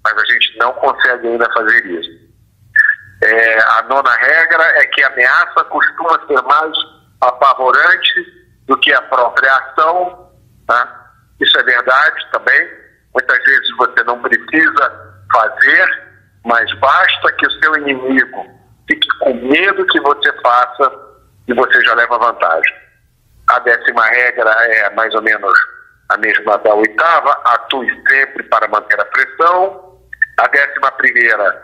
[SPEAKER 2] Mas a gente não consegue ainda fazer isso. A nona regra é que a ameaça costuma ser mais apavorante do que a própria ação. Tá? Isso é verdade também. Muitas vezes você não precisa fazer, mas basta que o seu inimigo fique com medo que você faça e você já leva vantagem. A 10ª regra é mais ou menos a mesma da 8ª, atue sempre para manter a pressão. A 11ª,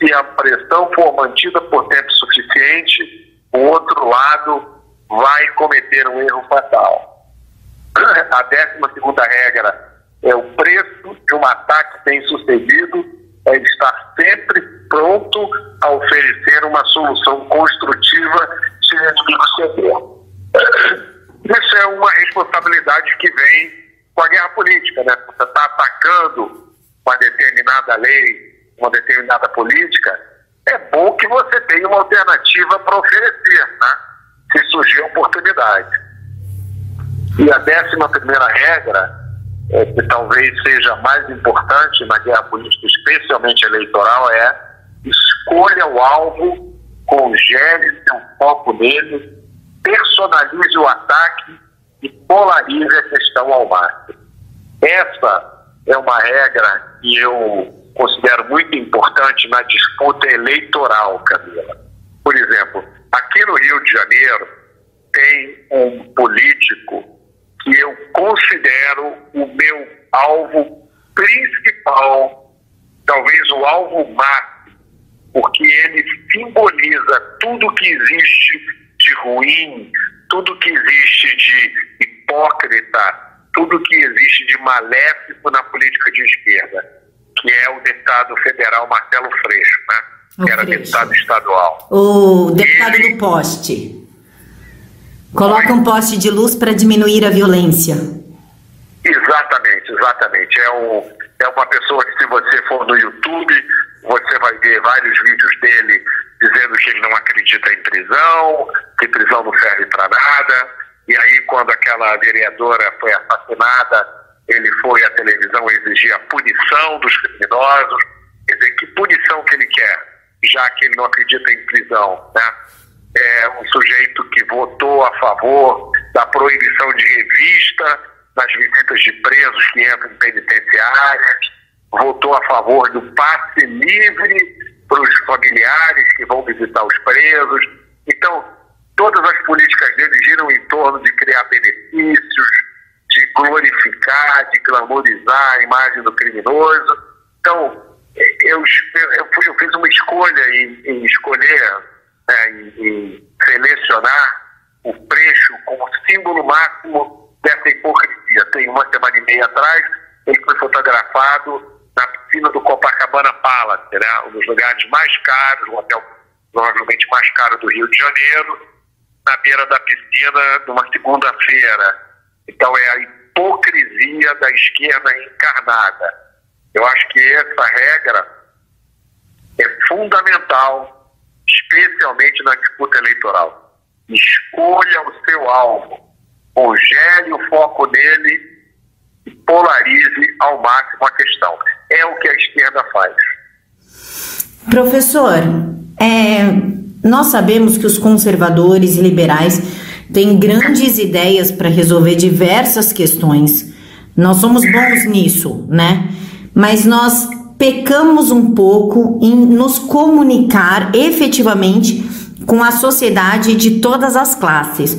[SPEAKER 2] se a pressão for mantida por tempo suficiente, o outro lado vai cometer um erro fatal. A 12ª regra é o preço de um ataque bem-sucedido, é estar sempre pronto a oferecer uma solução construtiva se o inimigo ceder. Isso é uma responsabilidade que vem com a guerra política, né? Você está atacando uma determinada lei, uma determinada política, é bom que você tenha uma alternativa para oferecer, né? Se surgir a oportunidade. E a 11ª regra, que talvez seja mais importante na guerra política, especialmente eleitoral, é: escolha o alvo, congele seu foco nele, personalize o ataque e polarize a questão ao máximo. Essa é uma regra que eu considero muito importante na disputa eleitoral, Camila. Por exemplo, aqui no Rio de Janeiro tem um político que eu considero o meu alvo principal, talvez o alvo máximo, porque ele simboliza tudo que existe de ruim, tudo que existe de hipócrita, tudo que existe de maléfico na política de esquerda, que é o deputado federal Marcelo Freixo, né? Que era deputado estadual.
[SPEAKER 1] O deputado do poste. Coloca um poste de luz para diminuir a violência.
[SPEAKER 2] Exatamente. É uma pessoa que, se você for no YouTube, você vai ver vários vídeos dele dizendo que ele não acredita em prisão, que prisão não serve para nada. E aí, quando aquela vereadora foi assassinada, ele foi à televisão exigir a punição dos criminosos. Quer dizer, que punição que ele quer, já que ele não acredita em prisão, né? É um sujeito que votou a favor da proibição de revista nas visitas de presos que entram em penitenciárias, votou a favor do passe livre para os familiares que vão visitar os presos. Então, todas as políticas dele giram em torno de criar benefícios, de glorificar, de glamorizar a imagem do criminoso. Então, eu fiz uma escolha em escolher, em selecionar o Freixo como símbolo máximo dessa hipocrisia. Tem uma semana e meia atrás, ele foi fotografado na piscina do Copacabana Palace, né? Um dos lugares mais caros, o hotel provavelmente mais caro do Rio de Janeiro, na beira da piscina, numa segunda-feira. Então é a hipocrisia da esquerda encarnada. Eu acho que essa regra é fundamental, especialmente na disputa eleitoral. Escolha o seu alvo, congele o foco nele e polarize ao máximo a questão. É o que a esquerda faz.
[SPEAKER 1] Professor, nós sabemos que os conservadores e liberais têm grandes ideias para resolver diversas questões. Nós somos bons nisso, né? Mas nós pecamos um pouco em nos comunicar efetivamente com a sociedade de todas as classes.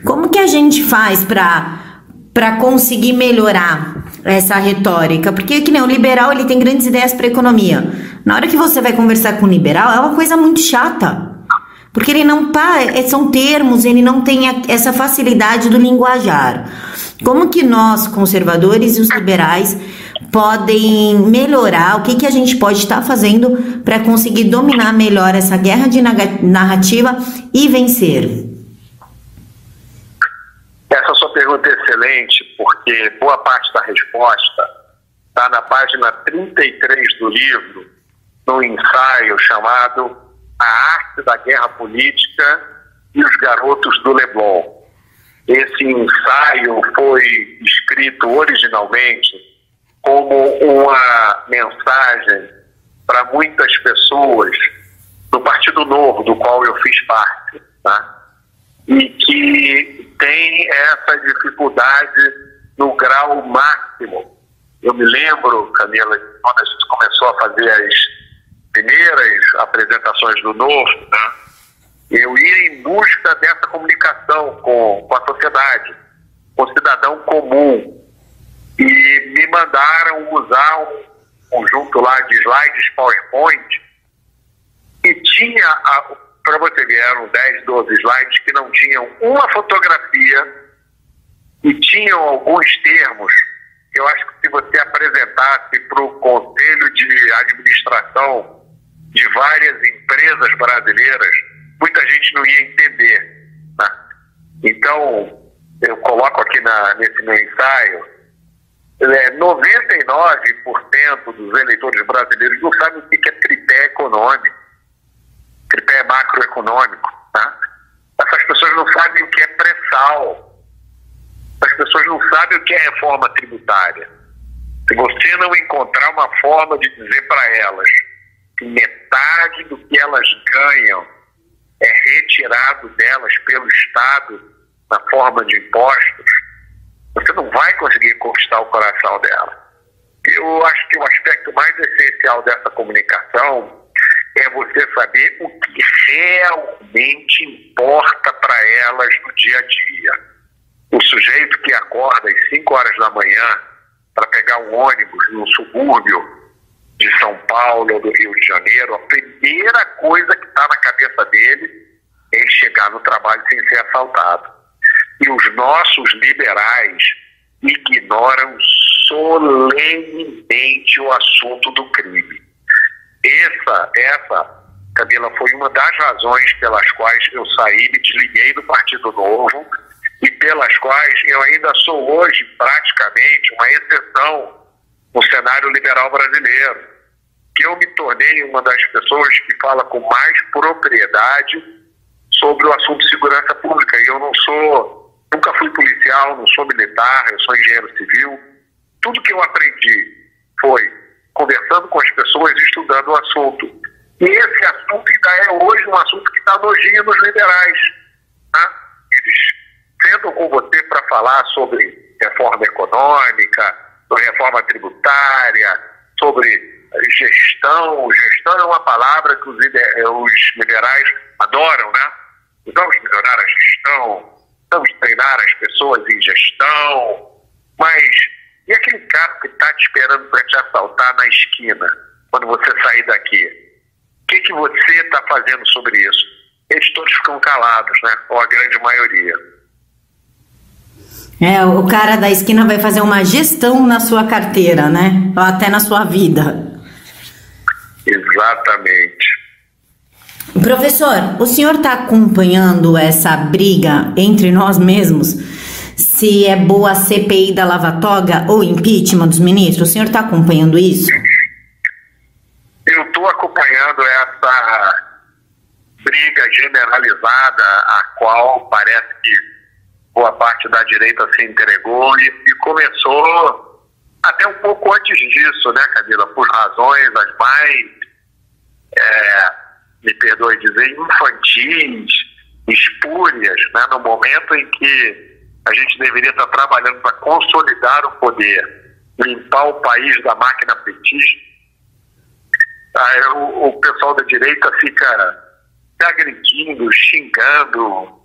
[SPEAKER 1] Como que a gente faz para conseguir melhorar essa retórica? Porque que nem o liberal, ele tem grandes ideias para economia. Na hora que você vai conversar com o liberal, é uma coisa muito chata. Porque ele não são termos, ele não tem essa facilidade do linguajar. Como que nós, conservadores e os liberais, podem melhorar? O que a gente pode estar fazendo para conseguir dominar melhor essa guerra de narrativa e vencer?
[SPEAKER 2] Essa sua pergunta é excelente, porque boa parte da resposta está na página 33 do livro, no ensaio chamado A Arte da Guerra Política e os Garotos do Leblon. Esse ensaio foi escrito originalmente como uma mensagem para muitas pessoas do Partido Novo, do qual eu fiz parte, tá? E que tem essa dificuldade no grau máximo. Eu me lembro, Camila, quando a gente começou a fazer as primeiras apresentações do Novo, né? Eu ia em busca dessa comunicação com a sociedade, com o cidadão comum. E me mandaram usar um conjunto lá de slides PowerPoint e tinha, para você ver, eram 10, 12 slides que não tinham uma fotografia e tinham alguns termos. Eu acho que se você apresentasse para o Conselho de Administração de várias empresas brasileiras, muita gente não ia entender, né? Então, eu coloco aqui nesse meu ensaio, 99% dos eleitores brasileiros não sabem o que é tripé econômico, tripé macroeconômico, tá? Essas pessoas não sabem o que é pré-sal, as pessoas não sabem o que é reforma tributária. Se você não encontrar uma forma de dizer para elas que metade do que elas ganham é retirado delas pelo Estado na forma de impostos, você não vai conseguir conquistar o coração dela. Eu acho que o aspecto mais essencial dessa comunicação é você saber o que realmente importa para elas no dia a dia. O sujeito que acorda às 5 horas da manhã para pegar um ônibus no subúrbio de São Paulo ou do Rio de Janeiro, a primeira coisa que está na cabeça dele é ele chegar no trabalho sem ser assaltado. E os nossos liberais ignoram solenemente o assunto do crime. Essa, Camila, foi uma das razões pelas quais eu saí, me desliguei do Partido Novo e pelas quais eu ainda sou hoje praticamente uma exceção no cenário liberal brasileiro. Que eu me tornei uma das pessoas que fala com mais propriedade sobre o assunto de segurança pública. E eu nunca fui policial, não sou militar, eu sou engenheiro civil. Tudo que eu aprendi foi conversando com as pessoas e estudando o assunto. E esse assunto ainda é hoje um assunto que está nojinho nos liberais, tá? Eles sentam com você para falar sobre reforma econômica, sobre reforma tributária, sobre gestão. Gestão é uma palavra que os liberais adoram, né? Vamos melhorar a gestão, vamos treinar as pessoas em gestão, mas e aquele cara que está te esperando para te assaltar na esquina, quando você sair daqui? O que você está fazendo sobre isso? Eles todos ficam calados, né? Ou a grande maioria.
[SPEAKER 1] O cara da esquina vai fazer uma gestão na sua carteira, né? Ou até na sua vida.
[SPEAKER 2] Exatamente.
[SPEAKER 1] Professor, o senhor está acompanhando essa briga entre nós mesmos? Se é boa a CPI da Lava Toga ou impeachment dos ministros? O senhor está acompanhando isso?
[SPEAKER 2] Eu estou acompanhando essa briga generalizada, a qual parece que boa parte da direita se entregou e começou até um pouco antes disso, né, Camila? Por razões as mais, me perdoe dizer, infantis, espúrias, né, no momento em que a gente deveria estar trabalhando para consolidar o poder, limpar o país da máquina petista. O pessoal da direita fica agredindo, xingando,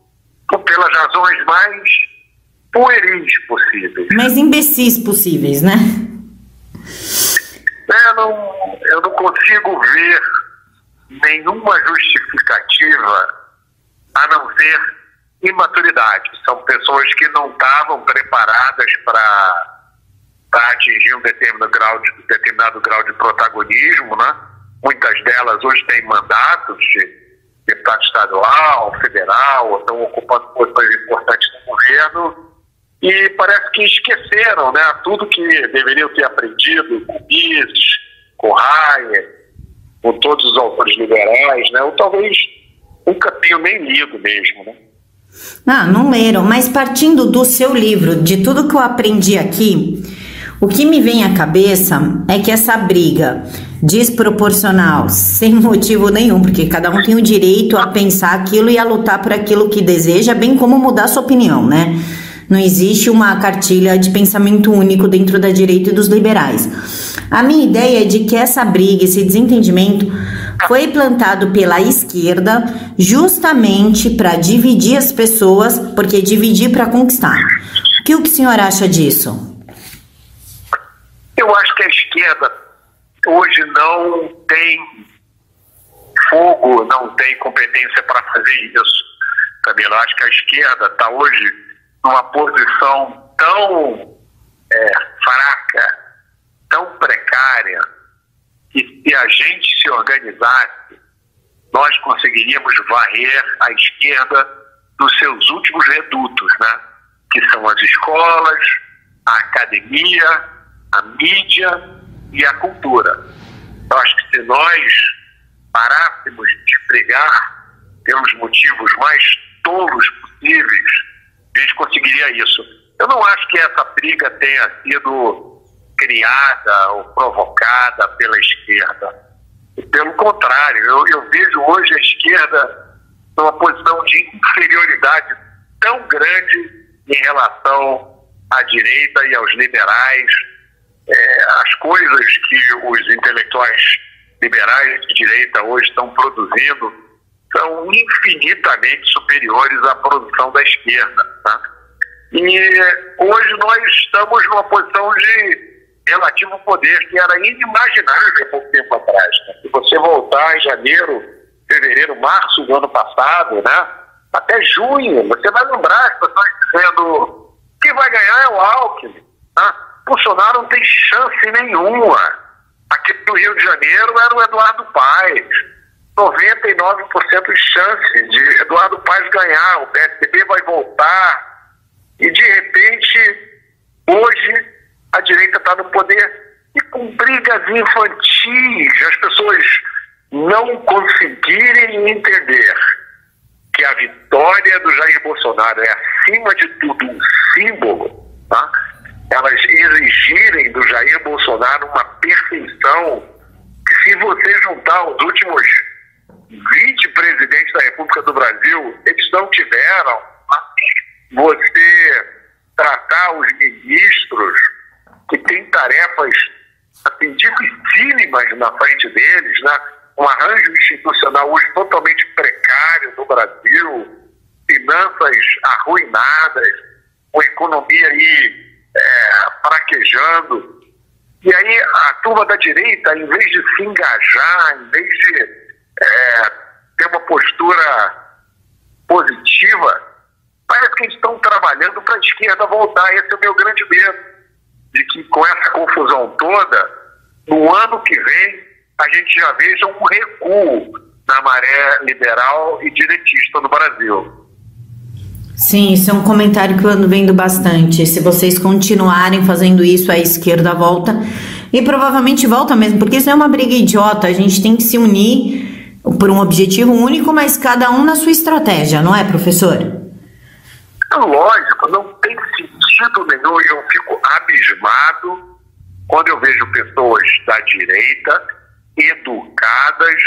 [SPEAKER 2] pelas razões mais pueris possíveis.
[SPEAKER 1] Mais imbecis possíveis, né?
[SPEAKER 2] Eu não consigo ver nenhuma justificativa a não ser imaturidade. São pessoas que não estavam preparadas para atingir um determinado grau de protagonismo, né? Muitas delas hoje têm mandatos de deputado estadual, federal, ou estão ocupando posições importantes no governo e parece que esqueceram, né, tudo que deveriam ter aprendido com Mises, com Hayek, com todos os autores liberais, né, ou talvez nunca tenham nem lido mesmo, né?
[SPEAKER 1] Ah, não leram, mas partindo do seu livro, de tudo que eu aprendi aqui, o que me vem à cabeça é que essa briga desproporcional, sem motivo nenhum, porque cada um tem o direito a pensar aquilo e a lutar por aquilo que deseja, bem como mudar sua opinião, né? Não existe uma cartilha de pensamento único dentro da direita e dos liberais. A minha ideia é de que essa briga, esse desentendimento, foi plantado pela esquerda justamente para dividir as pessoas, porque dividir para conquistar. O que o senhor acha disso?
[SPEAKER 2] Eu acho que a esquerda hoje não tem fogo, não tem competência para fazer isso. Camila, eu acho que a esquerda está hoje numa posição tão fraca, tão precária, que se a gente se organizasse, nós conseguiríamos varrer a esquerda dos seus últimos redutos, né? Que são as escolas, a academia, a mídia e a cultura. Eu acho que se nós parássemos de brigar pelos motivos mais tolos possíveis, a gente conseguiria isso. Eu não acho que essa briga tenha sido criada ou provocada pela esquerda. Pelo contrário, eu vejo hoje a esquerda numa posição de inferioridade tão grande em relação à direita e aos liberais. As coisas que os intelectuais liberais de direita hoje estão produzindo são infinitamente superiores à produção da esquerda, tá? E hoje nós estamos numa posição de relativo poder que era inimaginável há pouco tempo atrás, né? Se você voltar em janeiro, fevereiro, março do ano passado, né, até junho, você vai lembrar as pessoas dizendo que vai ganhar é o Alckmin, né? Bolsonaro não tem chance nenhuma. Aqui no Rio de Janeiro era o Eduardo Paes. 99% de chance de Eduardo Paes ganhar. O PSDB vai voltar. E, de repente, hoje, a direita está no poder e com brigas infantis. As pessoas não conseguirem entender que a vitória do Jair Bolsonaro é, acima de tudo, um símbolo, tá? Elas exigirem do Jair Bolsonaro uma perfeição que, se você juntar os últimos 20 presidentes da República do Brasil, eles não tiveram. Você tratar os ministros que têm tarefas assim, dificílimas na frente deles, né? Um arranjo institucional hoje totalmente precário no Brasil, finanças arruinadas, uma economia aí fraquejando. E aí a turma da direita, em vez de se engajar, em vez de ter uma postura positiva, parece que eles estão trabalhando para a esquerda voltar. Esse é o meu grande medo, de que com essa confusão toda, no ano que vem, a gente já veja um recuo na maré liberal e direitista no Brasil.
[SPEAKER 1] Sim, isso é um comentário que eu ando vendo bastante. Se vocês continuarem fazendo isso, a esquerda volta. E provavelmente volta mesmo, porque isso é uma briga idiota. A gente tem que se unir por um objetivo único, mas cada um na sua estratégia, não é, professor?
[SPEAKER 2] Lógico, não tem sentido nenhum. Eu fico abismado quando eu vejo pessoas da direita, educadas,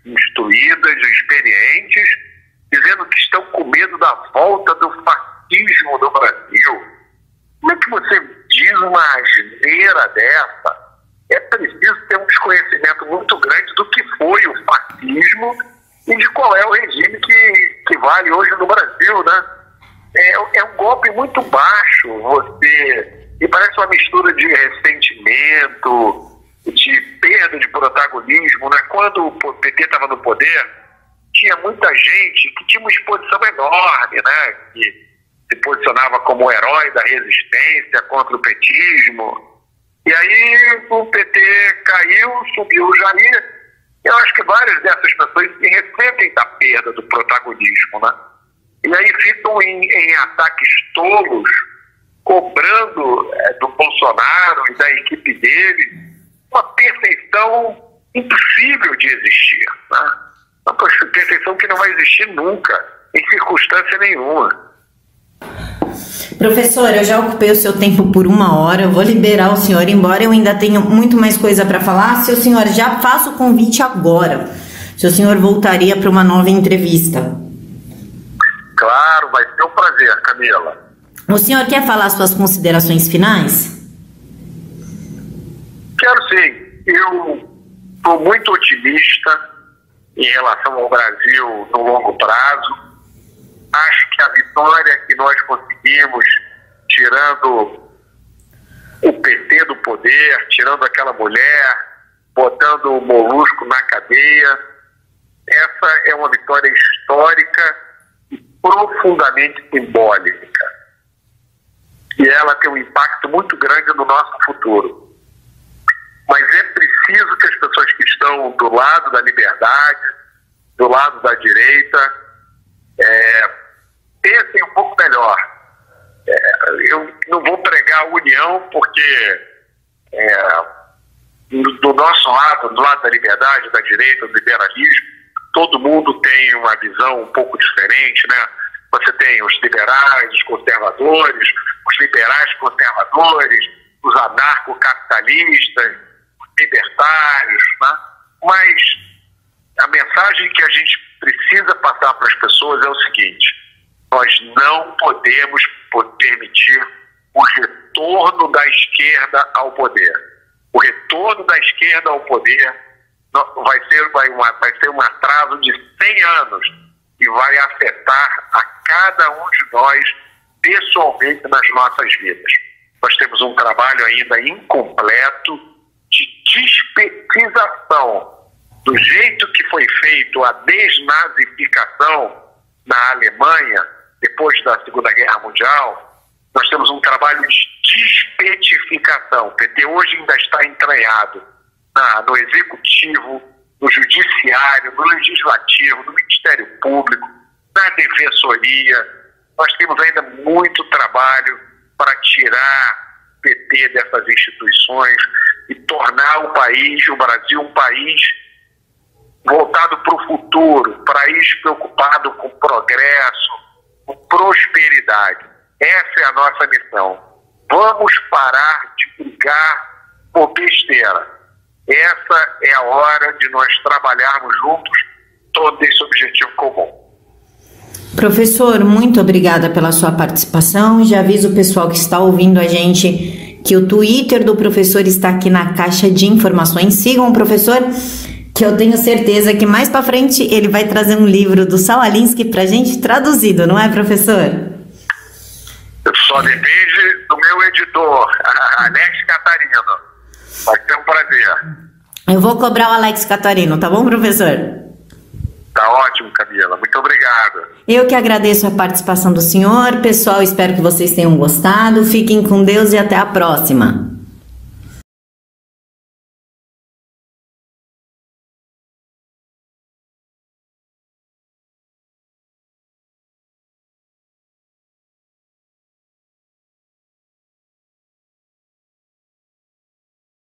[SPEAKER 2] instruídas, experientes, dizendo que estão com medo da volta do fascismo no Brasil. Como é que você diz uma asneira dessa? É preciso ter um desconhecimento muito grande do que foi o fascismo e de qual é o regime que vale hoje no Brasil, né? É um golpe muito baixo, e parece uma mistura de ressentimento, de perda de protagonismo, né? Quando o PT estava no poder, tinha muita gente que tinha uma exposição enorme, né? Que se posicionava como herói da resistência contra o petismo. E aí o PT caiu, subiu o Jair. Eu acho que várias dessas pessoas se ressentem da perda do protagonismo, né? E aí ficam em ataques tolos, cobrando do Bolsonaro e da equipe dele uma perfeição impossível de existir, né? Uma perfeição que não vai existir nunca. em circunstância nenhuma.
[SPEAKER 1] Professor, eu já ocupei o seu tempo por 1 hora, eu vou liberar o senhor, embora eu ainda tenha muito mais coisa para falar. Se o senhor já faça o convite agora, se o senhor voltaria para uma nova entrevista.
[SPEAKER 2] Claro, vai ser um prazer, Camila.
[SPEAKER 1] O senhor quer falar suas considerações finais?
[SPEAKER 2] Quero sim. Eu estou muito otimista em relação ao Brasil no longo prazo. Acho que a vitória que nós conseguimos, tirando o PT do poder, tirando aquela mulher, botando o Molusco na cadeia, essa é uma vitória histórica e profundamente simbólica. E ela tem um impacto muito grande no nosso futuro. Mas é preciso que as pessoas que estão do lado da liberdade, do lado da direita, pensem um pouco melhor. Eu não vou pregar a união, porque do nosso lado, do lado da liberdade, da direita, do liberalismo, todo mundo tem uma visão um pouco diferente, né? Você tem os liberais, os conservadores, os liberais conservadores, os anarcocapitalistas, os libertários, né? Mas a mensagem que a gente precisa passar para as pessoas é o seguinte: nós não podemos permitir o retorno da esquerda ao poder. O retorno da esquerda ao poder vai ser um atraso de 100 anos e vai afetar a cada um de nós pessoalmente nas nossas vidas. Nós temos um trabalho ainda incompleto de despetização. Do jeito que foi feito a desnazificação na Alemanha, depois da Segunda Guerra Mundial, nós temos um trabalho de despetificação. O PT hoje ainda está entranhado no Executivo, no Judiciário, no Legislativo, no Ministério Público, na Defensoria. Nós temos ainda muito trabalho para tirar o PT dessas instituições e tornar o Brasil, um país voltado para o futuro, um país preocupado com progresso, com prosperidade. Essa é a nossa missão. Vamos parar de brigar por besteira. Essa é a hora de nós trabalharmos juntos todo esse objetivo comum.
[SPEAKER 1] Professor, muito obrigada pela sua participação. Já aviso o pessoal que está ouvindo a gente que o Twitter do professor está aqui na caixa de informações. Sigam o professor, que eu tenho certeza que mais para frente ele vai trazer um livro do Saul Alinsky para a gente traduzido, não é, professor?
[SPEAKER 2] Só depende do meu editor, Alex Catarino. Vai ser um prazer.
[SPEAKER 1] Eu vou cobrar o Alex Catarino, tá bom, professor?
[SPEAKER 2] Tá ótimo, Camila. Muito obrigado.
[SPEAKER 1] Eu que agradeço a participação do senhor. Pessoal, espero que vocês tenham gostado. Fiquem com Deus e até a próxima.